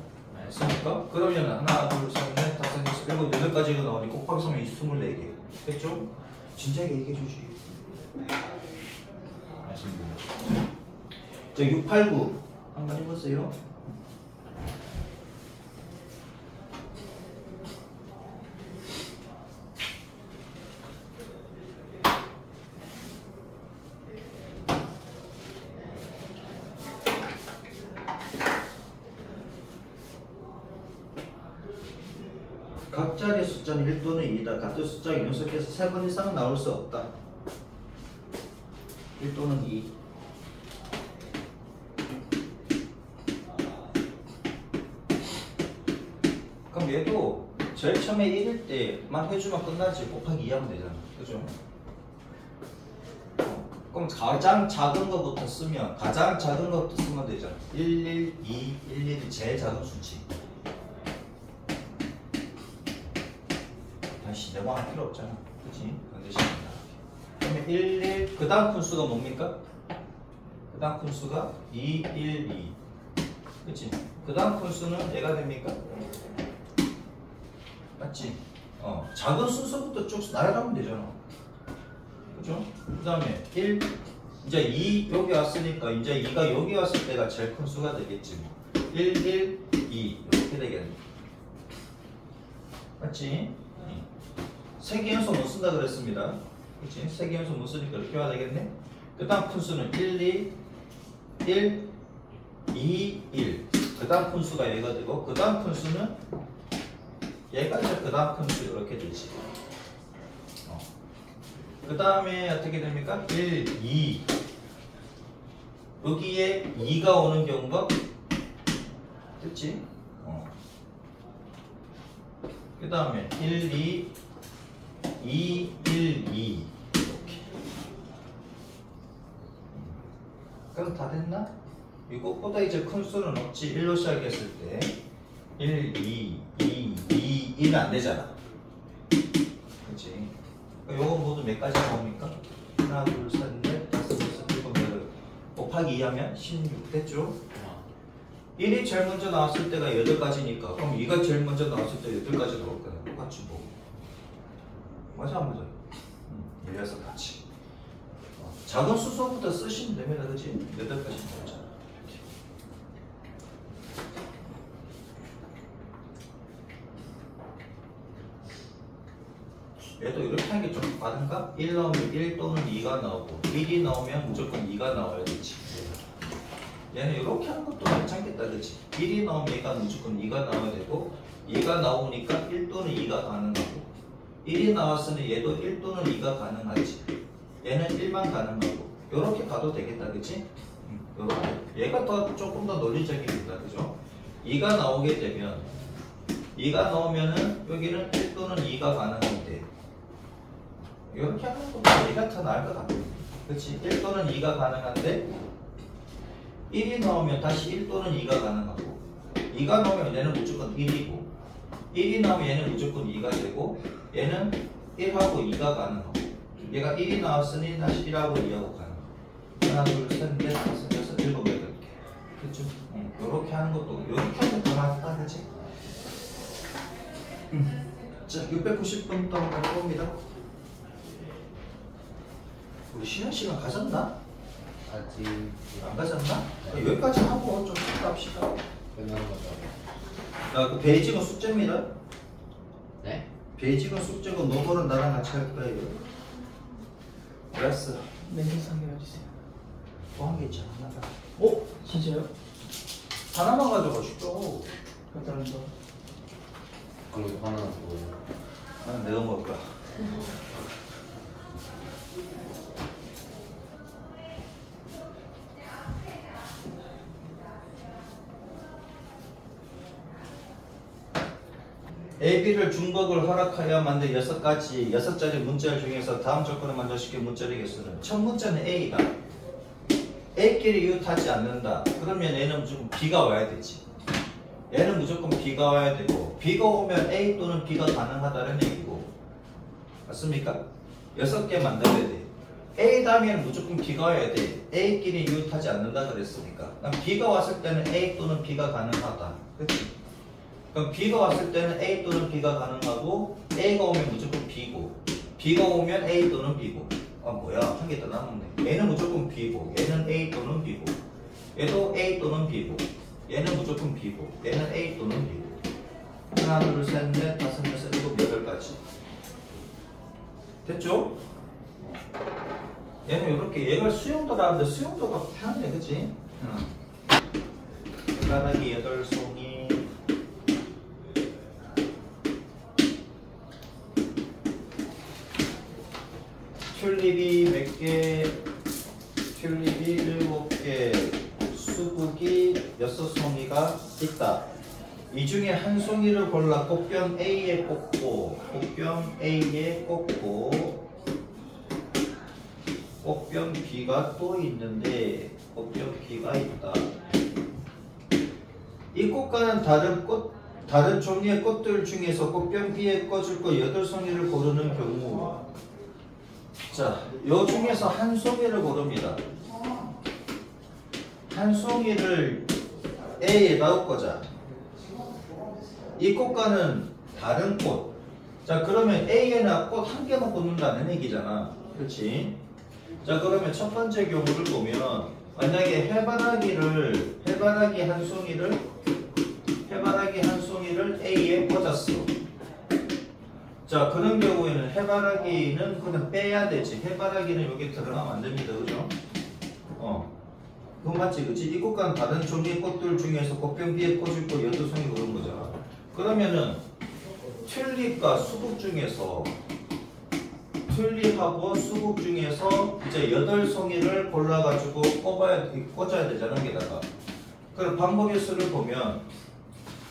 됐습니까? 그러면 하나, 둘, 셋, 넷, 다섯, 여섯, 일곱, 여덟 가지가 나오니 곱하기 3면 24개. 됐죠? 진작 얘기해주지. 아쉽네요. 자, 6, 8, 9 한번 해보세요. 각 자리의 숫자는 1 또는 2이다. 같은 숫자가 연속해서 3번 이상은 나올 수 없다. 1 또는 2. 그럼 얘도 제일 처음에 1일 때만 해주면 끝나지. 곱하기 2 하면 되잖아. 그죠? 그럼 가장 작은 거부터 쓰면 가장 작은 거부터 쓰면 되잖아. 1, 1, 2, 1, 1이 제일 작은 수치. 다시 내고할 필요 없잖아. 그치? 반드시입니다. 그러면 1, 1, 그 다음 분수가 뭡니까? 그 다음 분수가 2, 1, 2. 그치? 그 다음 분수는 얘가 됩니까? 맞지? 작은 순서부터 쭉 나열하면 되잖아. 그죠? 그 다음에 1, 이제 2 여기 왔으니까 이제 2가 여기 왔을 때가 제일 큰 수가 되겠지. 1, 1, 2 이렇게 되겠네. 맞지? 세 개 연속 못 쓴다 그랬습니다. 그치? 세 개 연속 못 쓰니까 이렇게 와야 되겠네. 그 다음 분수는 1, 2, 1, 2, 1. 그 다음 분수가 얘가 되고, 그 다음 분수는 얘가 이제 그 다음 분수 이렇게 되지. 그 다음에 어떻게 됩니까? 1, 2. 여기에 2가 오는 경우가 됐지? 그 다음에 1, 2, 2, 1, 2 이렇게. 그럼 다 됐나? 이것보다 이제 큰 수는 없지. 1로 시작했을 때 1, 2, 2, 2, 2는 안 되잖아. 그치? 요거 모두 몇 가지 나옵니까? 하나, 둘, 셋, 넷, 다섯, 여섯, 일곱, 여덟 곱하기 2 하면 16 됐죠? 1이 제일 먼저 나왔을 때가 8가지니까 그럼 2가 제일 먼저 나왔을 때 8가지 나올 거야. 똑같이 뭐. 맞아 안 맞아? 이래서 같이. 작은 수소부터 쓰시면 됩니다. 그치? 8가지 나오잖아. 얘도 이렇게 하는 게 좀 빠른가? 1 나오면 1 또는 2가 나오고 1이 나오면 무조건 2가 나와야 되지. 얘는 이렇게 하는 것도 괜찮겠다. 그치? 1이 나오면 얘가 무조건 2가 나와야 되고 2가 나오니까 1 또는 2가 가능하고 1이 나왔으니 얘도 1 또는 2가 가능하지. 얘는 1만 가능하고 이렇게 가도 되겠다. 그치? 요렇게. 얘가 조금 더 논리적입니다. 그죠? 2가 나오게 되면 2가 나오면은 여기는 1 또는 2가 가능한데 이렇게 하는 것보다 얘가 더 나을 것 같아. 그치? 1 또는 2가 가능한데 1이 나오면 다시 1 또는 2가 가능하고 2가 나오면 얘는 무조건 1이고 1이 나오면 얘는 무조건 2가 되고 얘는 1하고 2가 가능하고 얘가 1이 나왔으니 다시 1하고 2하고 가능하고 하나, 둘, 셋, 넷, 다섯, 여섯, 일곱, 여덟 개. 그쵸? 요렇게 하는 것도 요렇게 하면 더 낫다. 그치? 자, 690분 또 한번 해봅니다. 우리 쉬는 시간 가졌나? 아직 안 가졌나? 여기까지 하고 좀 합시다. 끝나는 거죠. 그 베이직은 숙제입니다. 네? 베이직은 숙제고 노멀은 나랑 같이 할 거예요. 알았어. 멘토스 한개 가주세요. 또 한 개 있잖아. 하나가. 진짜요? 하나만 가져가시죠. 감사합니다. 그리고 하나 또 나는 내가 먹을 거야. AB를 중복을 허락하여 만든 6자리 문자를 중에서 다음 조건을 만족시킨 문자의 개수는 첫 문자는 A다. A끼리 이웃하지 않는다. 그러면 얘는 무조건 B가 와야 되지. 얘는 무조건 B가 와야 되고 B가 오면 A 또는 B가 가능하다는 얘기고 맞습니까? 6개 만들어야 돼. A 다음에는 무조건 B가 와야 돼. A끼리 이웃하지 않는다 그랬으니까. 그럼 B가 왔을 때는 A 또는 B가 가능하다. 그치? 그럼 B가 왔을 때는 A 또는 B가 가능하고 A가 오면 무조건 B고 B가 오면 A 또는 B고 아 뭐야 한 개 더 남았네. 얘는 무조건 B고 얘는 A 또는 B고 얘도 A 또는 B고 얘는 무조건 B고 얘는 A 또는 B고 하나 둘셋넷 다섯 여섯 일곱 여덟 가지 됐죠? 얘는 이렇게 얘가 수용도라는데 수용도가 편하네 그치? 가닥이 8송이 튤립이 몇 개? 튤립이 7개 수국이 6송이가 있다. 이 중에 한 송이를 골라 꽃병 A에 꽂고 꽃병 A에 꽂고 꽃병 B가 또 있는데 꽃병 B가 있다. 이 꽃과는 다른 종류의 꽃들 중에서 꽃병 B에 꽂을 것 8송이를 고르는 경우 자, 요 중에서 한 송이를 고릅니다. 한 송이를 A에다 꽂자. 이 꽃과는 다른 꽃. 자, 그러면 A에는 꽃 한 개만 꽂는다는 얘기잖아. 그렇지? 자, 그러면 첫 번째 경우를 보면 만약에 해바라기 한 송이를 A에 꽂았어. 자, 그런 경우에는 해바라기는 그냥 빼야 되지. 해바라기는 여기 들어가면 안 됩니다. 그죠? 그건 맞지, 그치? 이 꽃과는 다른 종류의 꽃들 중에서 꽃병 B에 꽂을 거 8송이 그런 거잖아. 그러면은 튤립과 수국 중에서 튤립하고 수국 중에서 이제 8송이를 골라가지고 꽂아야 되잖아, 게다가. 그럼 방법의 수를 보면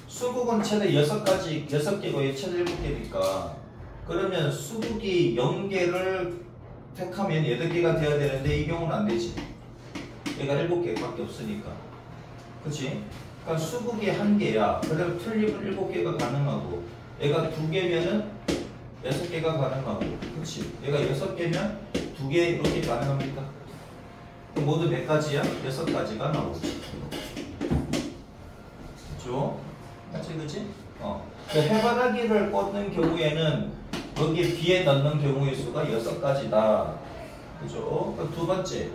수국은 최대 6개고 얘 최대 7개니까 그러면 수국이 0개를 택하면 8개가 돼야 되는데 이 경우는 안 되지. 얘가 7개밖에 없으니까. 그치? 그러니까 수국이 1개야. 그럼 튤립은 7개가 가능하고 얘가 2개면은 6개가 가능하고 그치? 얘가 6개면 2개 이렇게 가능합니까? 그럼 모두 몇 가지야? 6가지가 나오지. 그쵸? 맞지 그치? 그 해바라기를 꽂는 경우에는 여기 B에 넣는 경우의 수가 6가지다. 그죠? 그럼 두 번째.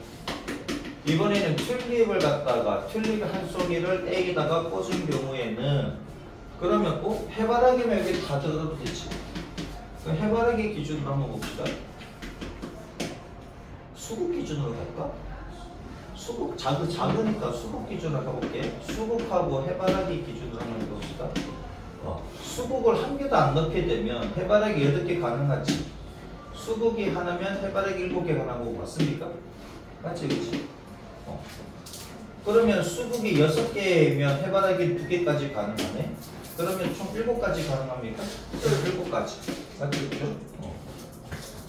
이번에는 튤립을 갖다가 튤립 한 송이를 A에다가 꽂은 경우에는 그러면 해바라기면 여기 다 들어도 되지. 그럼 해바라기 기준으로 한번 봅시다. 수국 기준으로 갈까? 수국 작으니까 수국 기준으로 가볼게. 수국하고 해바라기 기준으로 한번 해봅시다. 수국을 한 개도 안 넣게 되면 해바라기 8개 가능하지. 수국이 하나면 해바라기 7개 가능하고 맞습니까? 맞지 그치? 그러면 수국이 6개면 해바라기 2개까지 가능하네. 그러면 총 7가지 가능합니까? 7가지. 맞죠? 그죠?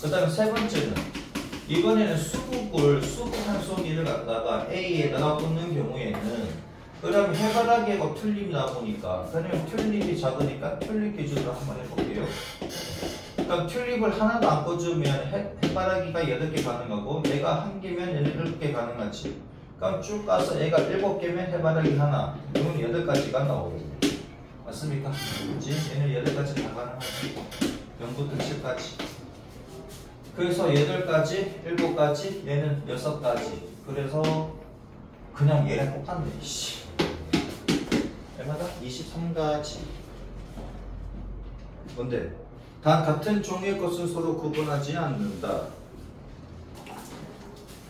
그 다음에 세 번째는 이번에는 수국 한 송이를 갖다가 A에다가 꽂는 경우에는 그럼 해바라기하고 튤립이 나오니까 그러면 튤립이 작으니까 튤립 기준으로 한번 해볼게요. 그러니까 튤립을 하나도 안 꽂으면 해바라기가 8개 가능하고 얘가 1개면 얘는 7개 가능하지. 그럼 쭉 가서 얘가 7개면 해바라기 하나 그러면 8가지가 나오고 맞습니까? 그렇지? 얘는 8가지 다 가능하지. 0부터 7까지. 그래서 8가지, 7가지, 얘는 6가지. 그래서 그냥 얘랑 똑같네. 얼마다? 23가지. 뭔데? 단 같은 종류의 것은 서로 구분하지 않는다.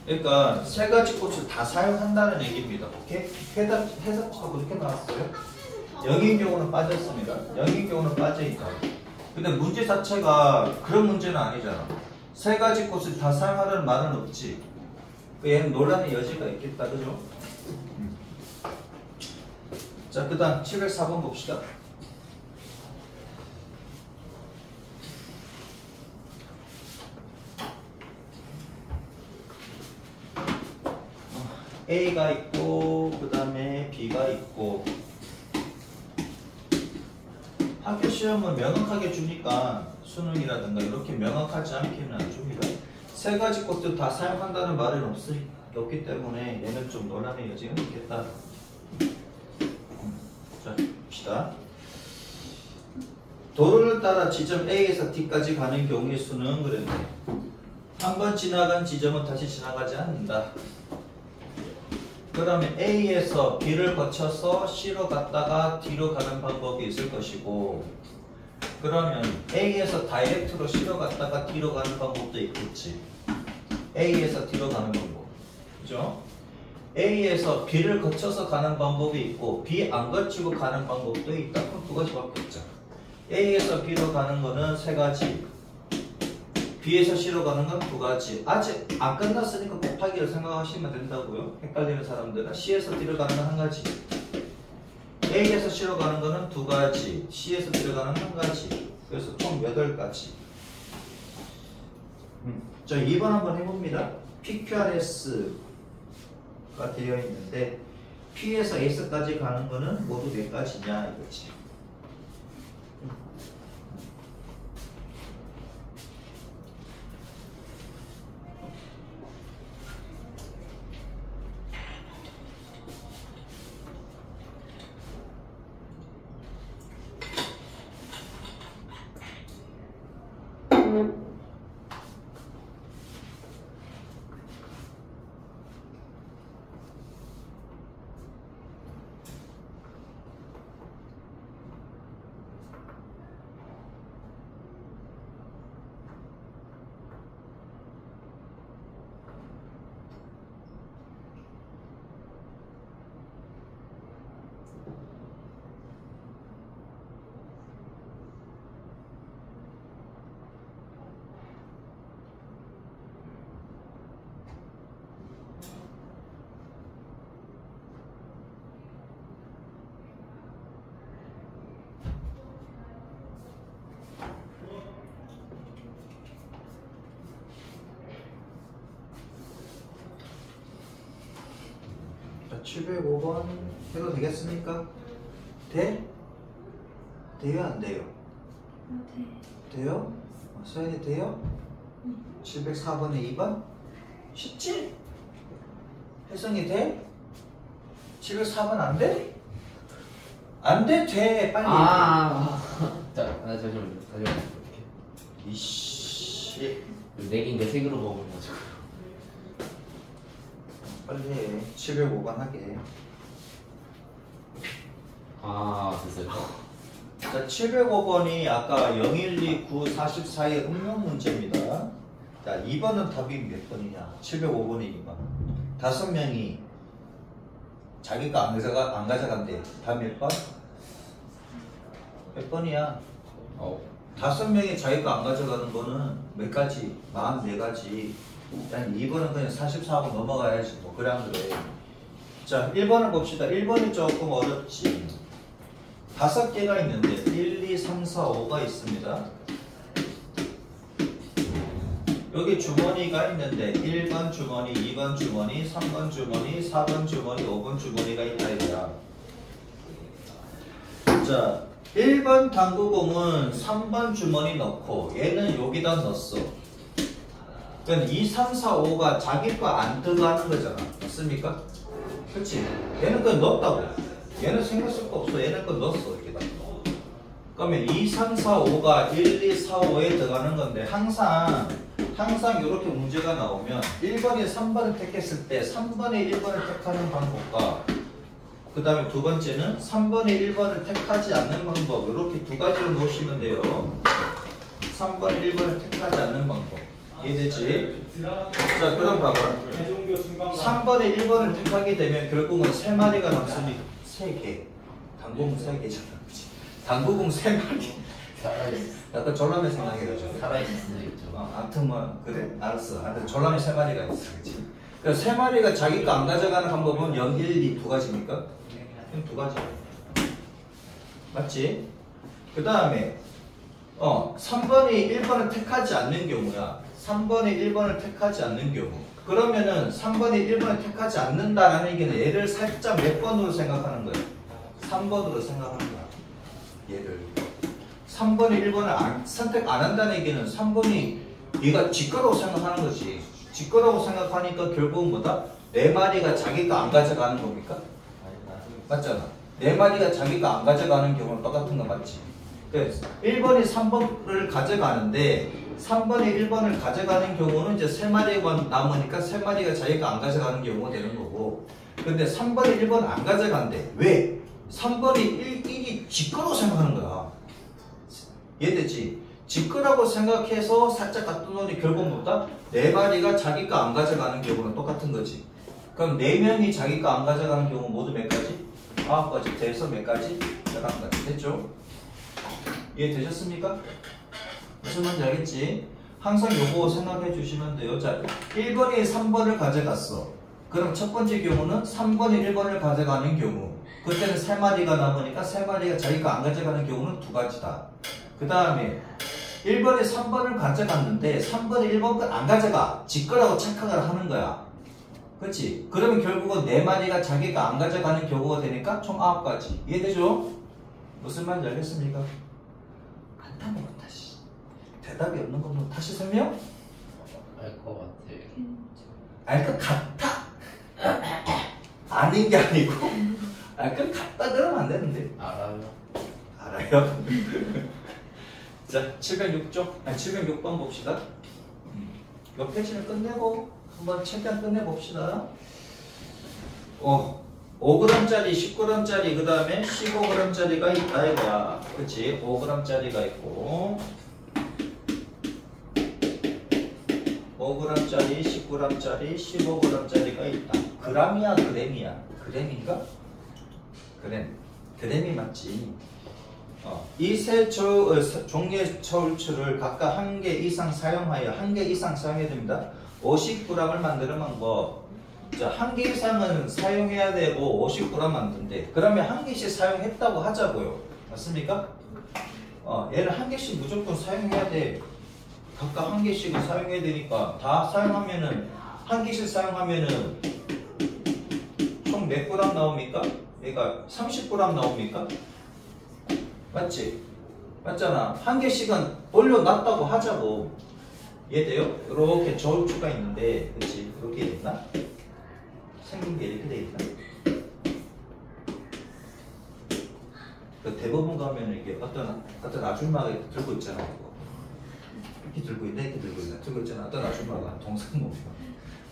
그러니까 3가지 꽃을 다 사용한다는 얘기입니다. 오케이? 해석하고 이렇게 나왔어요. 0인 경우는 빠졌습니다. 0인 경우는 빠져있다. 근데 문제 자체가 그런 문제는 아니잖아. 3가지 꽃을 다 사용하라는 말은 없지. 얘는 논란의 여지가 있겠다. 그죠? 자, 그 다음 704번 봅시다. A가 있고 그 다음에 B가 있고 학교 시험은 명확하게 주니까 수능이라든가 이렇게 명확하지 않게는 안 줍니다. 세 가지 것도 다 사용한다는 말은 없기 때문에 얘는 좀 논란의 여지가 있겠다. 자, 봅시다. 도로를 따라 지점 A에서 D까지 가는 경우의 수는 그랬네. 한 번 지나간 지점은 다시 지나가지 않는다. 그러면 A에서 B를 거쳐서 C로 갔다가 D로 가는 방법이 있을 것이고, 그러면 A에서 다이렉트로 C로 갔다가 D로 가는 방법도 있겠지. A에서 D로 가는 방법, 그죠? A에서 B를 거쳐서 가는 방법이 있고 B 안 거치고 가는 방법도 있다. 그럼 두 가지밖에 없죠. A에서 B로 가는 거는 세 가지, B에서 C로 가는 건 두 가지. 아직 안 끝났으니까 곱하기를 생각하시면 된다고요. 헷갈리는 사람들은 C에서 D로 가는 건 한 가지, A에서 C로 가는 거는 두 가지, C에서 D로 가는 건 한 가지. 그래서 총 8가지. 자, 2번 한번 해봅니다. PQRS가 되어 있는데 P에서 S까지 가는 거는 모두 몇 가지냐 이거지. 자, 705번 해도 되겠습니까? 돼? 돼요 안 돼요? 돼요? 서연이 돼요? 704번에 2번? 쉽지? 혜성이 돼? 704번 안 돼? 안 돼? 돼! 빨리 잠시만요. 이렇게. 이씨 4개인가 3개로 먹어가지고. 빨리 해. 705번 하게. 됐어요. 자, 705번이 아까 0129 44의 응용 문제입니다. 자, 2번은 답이 몇 번이냐? 705번이 2번. 5명이 자기가 안 가져간대. 답 몇 번? 몇 번이야? 5명이 자기가 안 가져가는 거는 몇 가지? 44가지. 난 2번은 그냥 44하고 넘어가야지. 뭐, 그래 안 그래. 자, 1번을 봅시다. 1번이 조금 어렵지. 5개가 있는데 1, 2, 3, 4, 5가 있습니다. 여기 주머니가 있는데 1번 주머니, 2번 주머니, 3번 주머니, 4번 주머니, 5번 주머니가 있다 이거야. 자, 1번 당구공은 3번 주머니 넣고 얘는 여기다 넣었어. 그러니까 2, 3, 4, 5가 자기 거 안 들어가는 거잖아. 맞습니까? 그렇지? 얘는 그냥 넣었다고. 얘는 생각 쓸 거 없어. 얘는 거 넣었어. 이렇게 다. 그러면 2, 3, 4, 5가 1, 2, 4, 5에 들어가는 건데 항상 이렇게 문제가 나오면 1번에 3번을 택했을 때 3번에 1번을 택하는 방법과 그 다음에 두 번째는 3번에 1번을 택하지 않는 방법, 이렇게 두 가지로 놓으시면 돼요. 3번에 1번을 택하지 않는 방법. 이해되지? 자, 그럼 봐봐. 3번에 1번을 택하게 되면 결국은 3마리가 남습니다. 3개. 당구공 3개잖아. 당구공 3마리. 약간 전람회 생각해가지고. 살아있을 수도 있죠. 아무튼 뭐, 그래? 알았어. 아무튼 전람회 3마리가 있어. 그치? 그러니까 3마리가 자기가 안 가져가는 방법은 0, 1, 2 두 가지입니까? 그럼 두 가지. 맞지? 그 다음에 3번이 1번을 택하지 않는 경우야. 3번에 1번을 택하지 않는 경우. 그러면은 3번이 1번을 택하지 않는다라는 얘기는 얘를 살짝 몇 번으로 생각하는 거예요? 3번으로 생각하는 거야. 얘를 3번이 1번을 선택 안 한다는 얘기는 3번이 얘가 지거라고 생각하는 거지. 지거라고 생각하니까 결국은 뭐다? 네 마리가 자기가 안 가져가는 겁니까? 맞잖아. 네 마리가 자기가 안 가져가는 경우는 똑같은 거 맞지? 그래서 1번이 3번을 가져가는데 3번이 1번을 가져가는 경우는 이제 3마리가 남으니까 3마리가 자기가 안 가져가는 경우가 되는 거고, 근데 3번이 1번을 안 가져간대. 왜? 3번이 1이 지 거라고 생각하는 거야. 이해되지? 지 거라고 생각해서 살짝 갖다 놓으니 결국 뭐다? 4마리가 자기가 안 가져가는 경우는 똑같은 거지. 그럼 4명이 자기가 안 가져가는 경우 모두 몇 가지? 9가지. 돼서 몇 가지? 11가지. 됐죠? 이해되셨습니까? 무슨 말인지 알겠지? 항상 요거 생각해 주시면 돼요. 자, 1번이 3번을 가져갔어. 그럼 첫 번째 경우는 3번이 1번을 가져가는 경우. 그때는 3마리가 남으니까 3마리가 자기가 안 가져가는 경우는 2가지다. 그 다음에 1번이 3번을 가져갔는데 3번이 1번 걸 안 가져가. 지 거라고 착각을 하는 거야. 그렇지? 그러면 결국은 4마리가 자기가 안 가져가는 경우가 되니까 총 9가지. 이해되죠? 무슨 말인지 알겠습니까? 간단한 건 다시. 대답이 없는 건 다시 설명? 알 것 같아. 알 것 같아. 아닌 게 아니고 알 것 같다 그러면 안 되는데. 알아요. 알아요? 자, 706번 봅시다. 이 페이지를 끝내고 한번 최대한 끝내봅시다. 5g짜리, 10g짜리, 그 다음에 15g짜리가 있다 이거야. 그치? 5g짜리가 있고 5g짜리, 10g짜리, 15g짜리가 있다. 그람이야, 그램이야? 그램인가? 그램이 맞지. 이 세 종류의 저울추를 각각 1개 이상 사용하여 1개 이상 사용해야 됩니다. 50g을 만드는 방법. 자, 1개 이상은 사용해야 되고 50g 만든대. 그러면 1개씩 사용했다고 하자고요. 맞습니까? 얘를 1개씩 무조건 사용해야 돼. 각각 1개씩은 사용해야 되니까 다 사용하면은 1개씩 사용하면은 총 몇 g 나옵니까? 얘가 30g 나옵니까? 맞지? 맞잖아. 1개씩은 올려놨다고 하자고. 이해돼요? 이렇게 저울추가 있는데, 그치? 이렇게 돼 있나? 생긴 게 이렇게 돼 있나? 그 대부분 가면 이게 어떤 아줌마가 이렇게 들고 있잖아. 이렇게 들고 있나? 이렇게 들고 있나? 들고 있잖아. 어떤 아줌마가 동상 보면.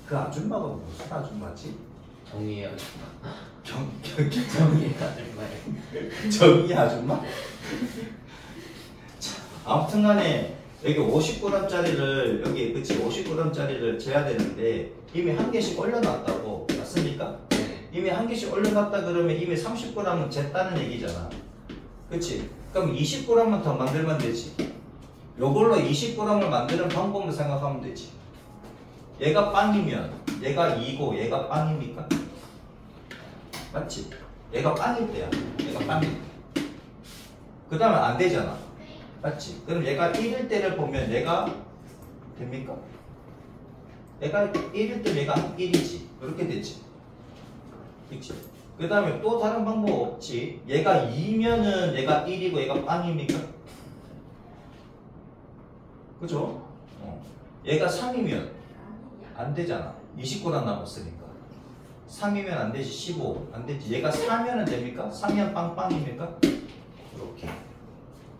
그 아줌마가 무슨 아줌마지? 정의의 아줌마. 정의의 아줌마? 정의 아줌마? 자, 아무튼 간에 여기 50g짜리를 여기 그치 50g짜리를 재야 되는데 이미 1개씩 올려놨다고. 맞습니까? 네. 이미 1개씩 올려놨다 그러면 이미 30g은 쟀다는 얘기잖아. 그치? 그럼 20g만 더 만들면 되지. 요걸로 20g을 만드는 방법을 생각하면 되지. 얘가 빵이면 얘가 2고 얘가 빵입니까? 맞지? 얘가 빵일 때야. 얘가 빵일 때. 그 다음에 안 되잖아. 맞지? 그럼 얘가 1일 때를 보면 얘가 됩니까? 얘가 1일 때 얘가 1이지. 이렇게 되지. 그치? 그 다음에 또 다른 방법 없지. 얘가 2면은 얘가 1이고 얘가 빵입니까? 그죠? 얘가 3이면 안 되잖아. 20g 남았으니까. 3이면 안 되지. 15 안 되지. 얘가 4면은 됩니까? 3면 빵빵입니까? 이렇게.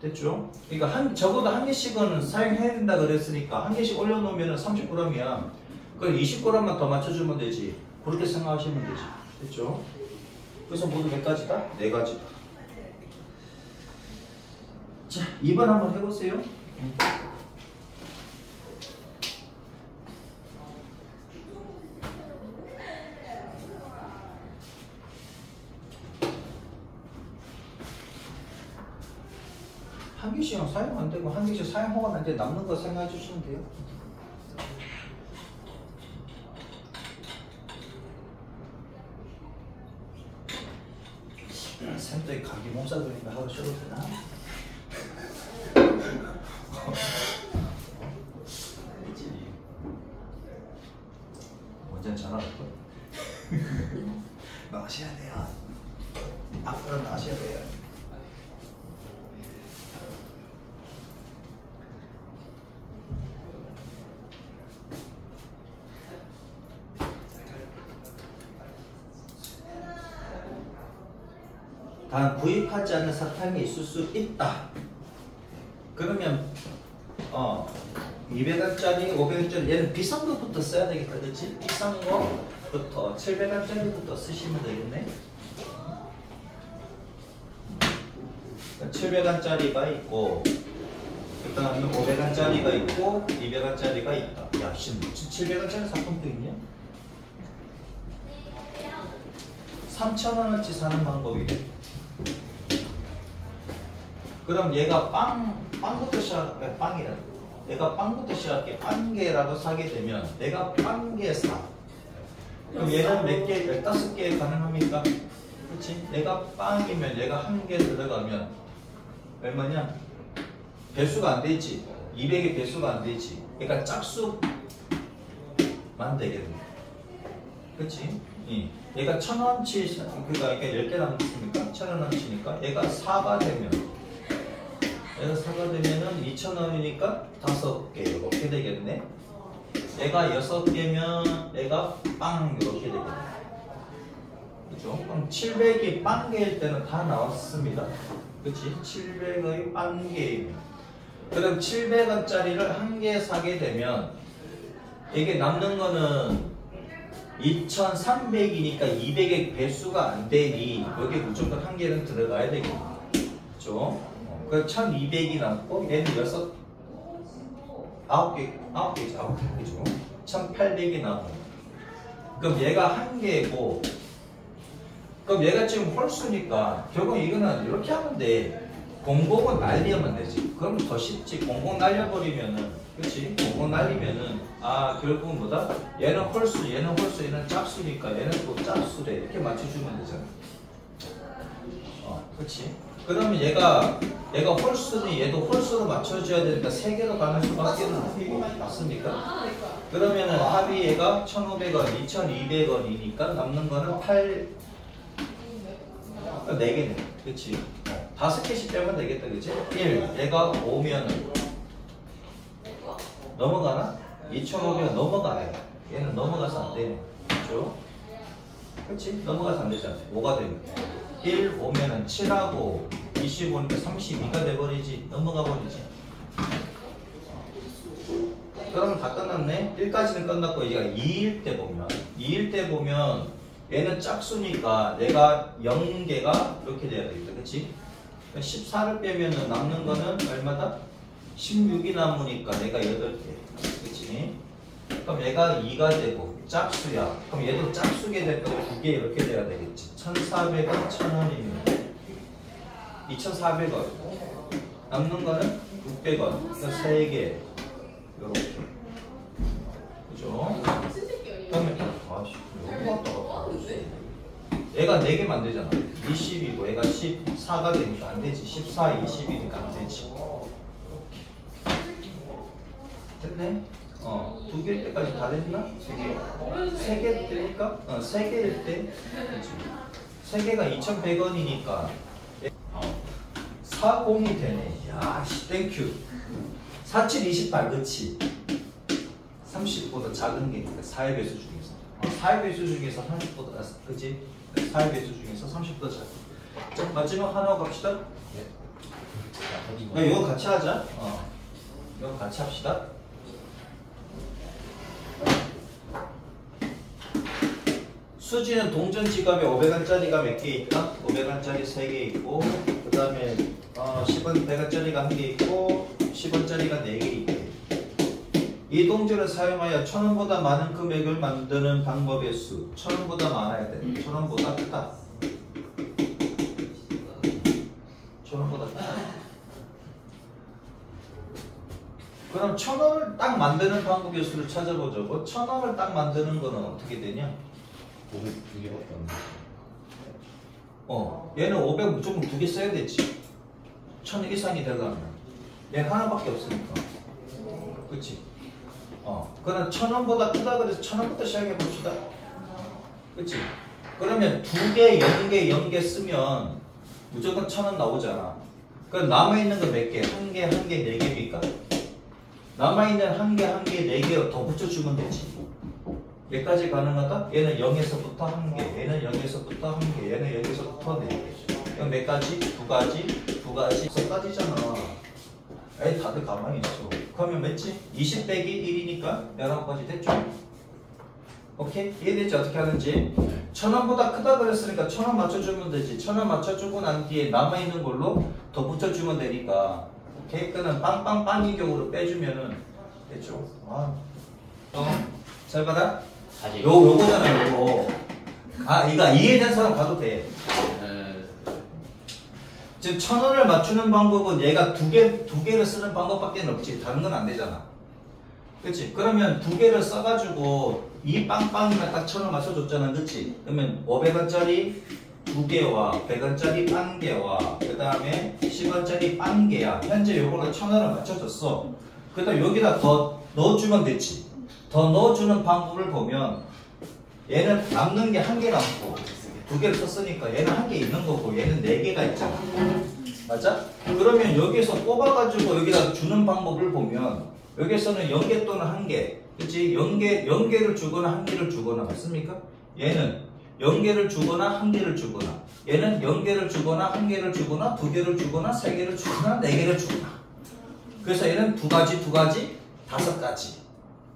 됐죠? 그러니까 적어도 1개씩은 사용해야 된다 그랬으니까 1개씩 올려놓으면 30g이야. 그럼 20g만 더 맞춰주면 되지. 그렇게 생각하시면 되지. 됐죠? 그래서 모두 몇 가지다? 4가지다. 자, 2번 한번 해보세요. 한 개씩은 사용 안 되고 1개씩 사용하고 난 뒤에 남는 거 생각해 주시면 돼요. 쌤도 감기 몸살 걸리니까 하루 쉬어도 되나? 단 구입하지 않는 사탕이 있을 수 있다. 그러면 200원짜리, 500원짜리 얘는 비싼 것부터 써야 되겠다, 그렇지? 비싼 거부터 700원짜리부터 쓰시면 되겠네. 700원짜리가 있고 그 다음에 500원짜리가 있고 200원짜리가 있다. 야, 700원짜리 사탕도 있냐? 3,000원어치 사는 방법이래. 그럼 얘가 빵부터 시작해. 빵이라. 얘가 빵부터 시작해. 빵 개라도 사게 되면 내가 빵 개 사. 그럼 얘는 몇 개? 15개 가능합니까? 그렇지? 내가 빵이면 얘가 한 개 들어가면 얼마냐? 배수가 안 되지. 200의 배수가 안 되지. 그러니까 짝수만 되겠네. 그렇지? 얘가 1,000원치, 그러니까 10개 남았으니까 1,000원어치니까 얘가 4가 되면 얘가 4가 되면은 2,000원이니까 5개 이렇게 되겠네. 얘가 6개면 얘가 빵 이렇게 되겠네. 그죠? 그럼 700이 빵 개일 때는 다 나왔습니다. 그치? 700의 빵 개이면 그럼 700원짜리를 한 개 사게 되면 이게 남는 거는 2,300이니까 200의 배수가 안 되니 여기 무조건 한 개는 들어가야 되겠네. 그죠? 그 1,200이 남고 얘는 9개지. 그죠? 1,800이 남고 그럼 얘가 한 개고 그럼 얘가 지금 홀수니까 결국 이거는 이렇게 하면 돼. 00은 날리면 되지. 그럼 더 쉽지. 00 날려버리면은 그치? 00 날리면은 결국은 뭐다? 얘는 홀수, 얘는 홀수, 얘는 짝수니까 얘는 또 짝수래. 이렇게 맞춰주면 되잖아. 그치? 그러면 얘가 홀수니 얘도 홀수로 맞춰줘야 되니까 3개로 가는 수밖에 없는 맞습니까? 그러면은 합이 얘가 1,500원, 2,200원이니까 남는 거는 4개네. 그치? 5개씩 빼면 되겠다. 그치? 1, 얘가 5면은 넘어가나? 2,500원 넘어가네. 얘는 넘어가서 안 되네. 그쵸? 그치? 넘어가서 안 되잖아. 5가 되면 1, 5면은 7하고 25니까 32가 돼버리지. 넘어가 버리지. 그러면 다 끝났네. 1까지는 끝났고 얘가 2일 때 보면 얘는 짝수니까 내가 0개가 이렇게 돼야 되겠다. 그치? 14를 빼면 남는 거는 얼마다? 16이 남으니까 내가 8개. 그치? 그럼 얘가 2가 되고 짝수야. 그럼 얘도 짝수게 될 거 2개 이렇게 돼야 되겠지. 1,400원, 1,000원이면 2,400원. 남는 거는 600원. 그러니까 3개. 이렇게. 그죠? 그러면 얘가 4개 만들잖아. 20이고 얘가 14가 되니까 안 되지. 14, 20이니까 안 되지. 됐네? 2개일 때까지 다 됐나? 3개? 3개 되니까? 3개일 때 3개가 2,100원이니까 40이 되네. 야, 땡큐. 47, 28, 그치? 30보다 작은 게 있니까 4의 배수 중에서 4의 배수 중에서 30보다 그치? 4의 배수 중에서 30보다 작은. 자, 마지막 하나 갑시다. 네. 이거 같이 하자. 이거 같이 합시다. 수지는 동전 지갑에 500원짜리가 몇 개 있다? 500원짜리 3개 있고 그 다음에 10원 100원짜리가 1개 있고 10원짜리가 4개 있대. 이 동전을 사용하여 1,000원보다 많은 금액을 만드는 방법의 수. 1,000원보다 많아야 돼. 1,000원보다 크다. 1,000원보다 크다. 그럼 1,000원을 딱 만드는 방법의 수를 찾아보자고. 1,000원을 딱 만드는 거는 어떻게 되냐? 500개밖에 안 돼. 얘는 500 무조건 2개 써야 되지. 1,000 이상이 들어가면. 얘는 하나밖에 없으니까. 그치? 그럼 1,000원보다 크다 그래서 1,000원부터 시작해 봅시다. 그치? 그러면 2개, 0개, 0개 쓰면 무조건 1,000원 나오잖아. 그럼 남아있는 거 몇 개? 1개, 1개, 4개입니까? 남아있는 1개, 1개, 4개 더 붙여주면 되지. 몇 가지 가능하다? 얘는 0에서부터 1개, 얘는 0에서부터 1개, 얘는 0에서부터 4개. 이건 몇 가지? 2가지, 2가지, 6가지잖아. 에이, 다들 가만히 있어. 그러면 몇지? 20 빼기 1이니까 19가지 됐죠? 오케이? 이해되지? 어떻게 하는지? 1000원보다 크다 그랬으니까 1000원 맞춰주면 되지. 1000원 맞춰주고 난 뒤에 남아있는 걸로 더 붙여주면 되니까. 오케이? 그는 빵빵빵이 경우로 빼주면은 됐죠? 잘 받아? 아직. 요거잖아요, 요거. 이거 이해된 사람 가도 돼. 지금 1000원을 맞추는 방법은 얘가 두 개를 쓰는 방법밖에 없지. 다른 건 안 되잖아. 그치? 그러면 2개를 써가지고 이 빵빵이만 딱 1000원 맞춰줬잖아. 그치? 그러면 500원짜리 2개와 100원짜리 1개와 그 다음에 10원짜리 1개야. 현재 요걸로 1000원을 맞춰줬어. 그 다음 여기다 더 넣어주면 됐지. 더 넣어주는 방법을 보면 얘는 남는 게 1개 남고 2개를 썼으니까 얘는 1개 있는 거고 얘는 4개가 있잖아. 맞아? 그러면 여기서 뽑아가지고 여기다 주는 방법을 보면 여기서는 0개 또는 1개, 그치? 0개를 주거나 1개를 주거나 맞습니까? 얘는 0개를 주거나 1개를 주거나 얘는 0개를 주거나 1개를 주거나 2개를 주거나 3개를 주거나 4개를 주거나 그래서 얘는 2가지, 5가지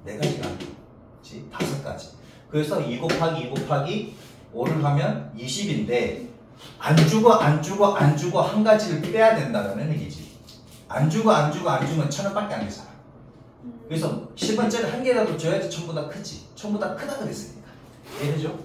4가지가 아니고 그치? 5가지 그래서 2 곱하기 2 곱하기 5를 하면 20인데 안 주고 한 가지를 빼야 된다는 얘기지. 안 주면 1000원밖에 안 되잖아. 그래서 10원짜리 1개라도 줘야지 전부 다 크지. 전부 다 크다 그랬으니까. 이해되죠?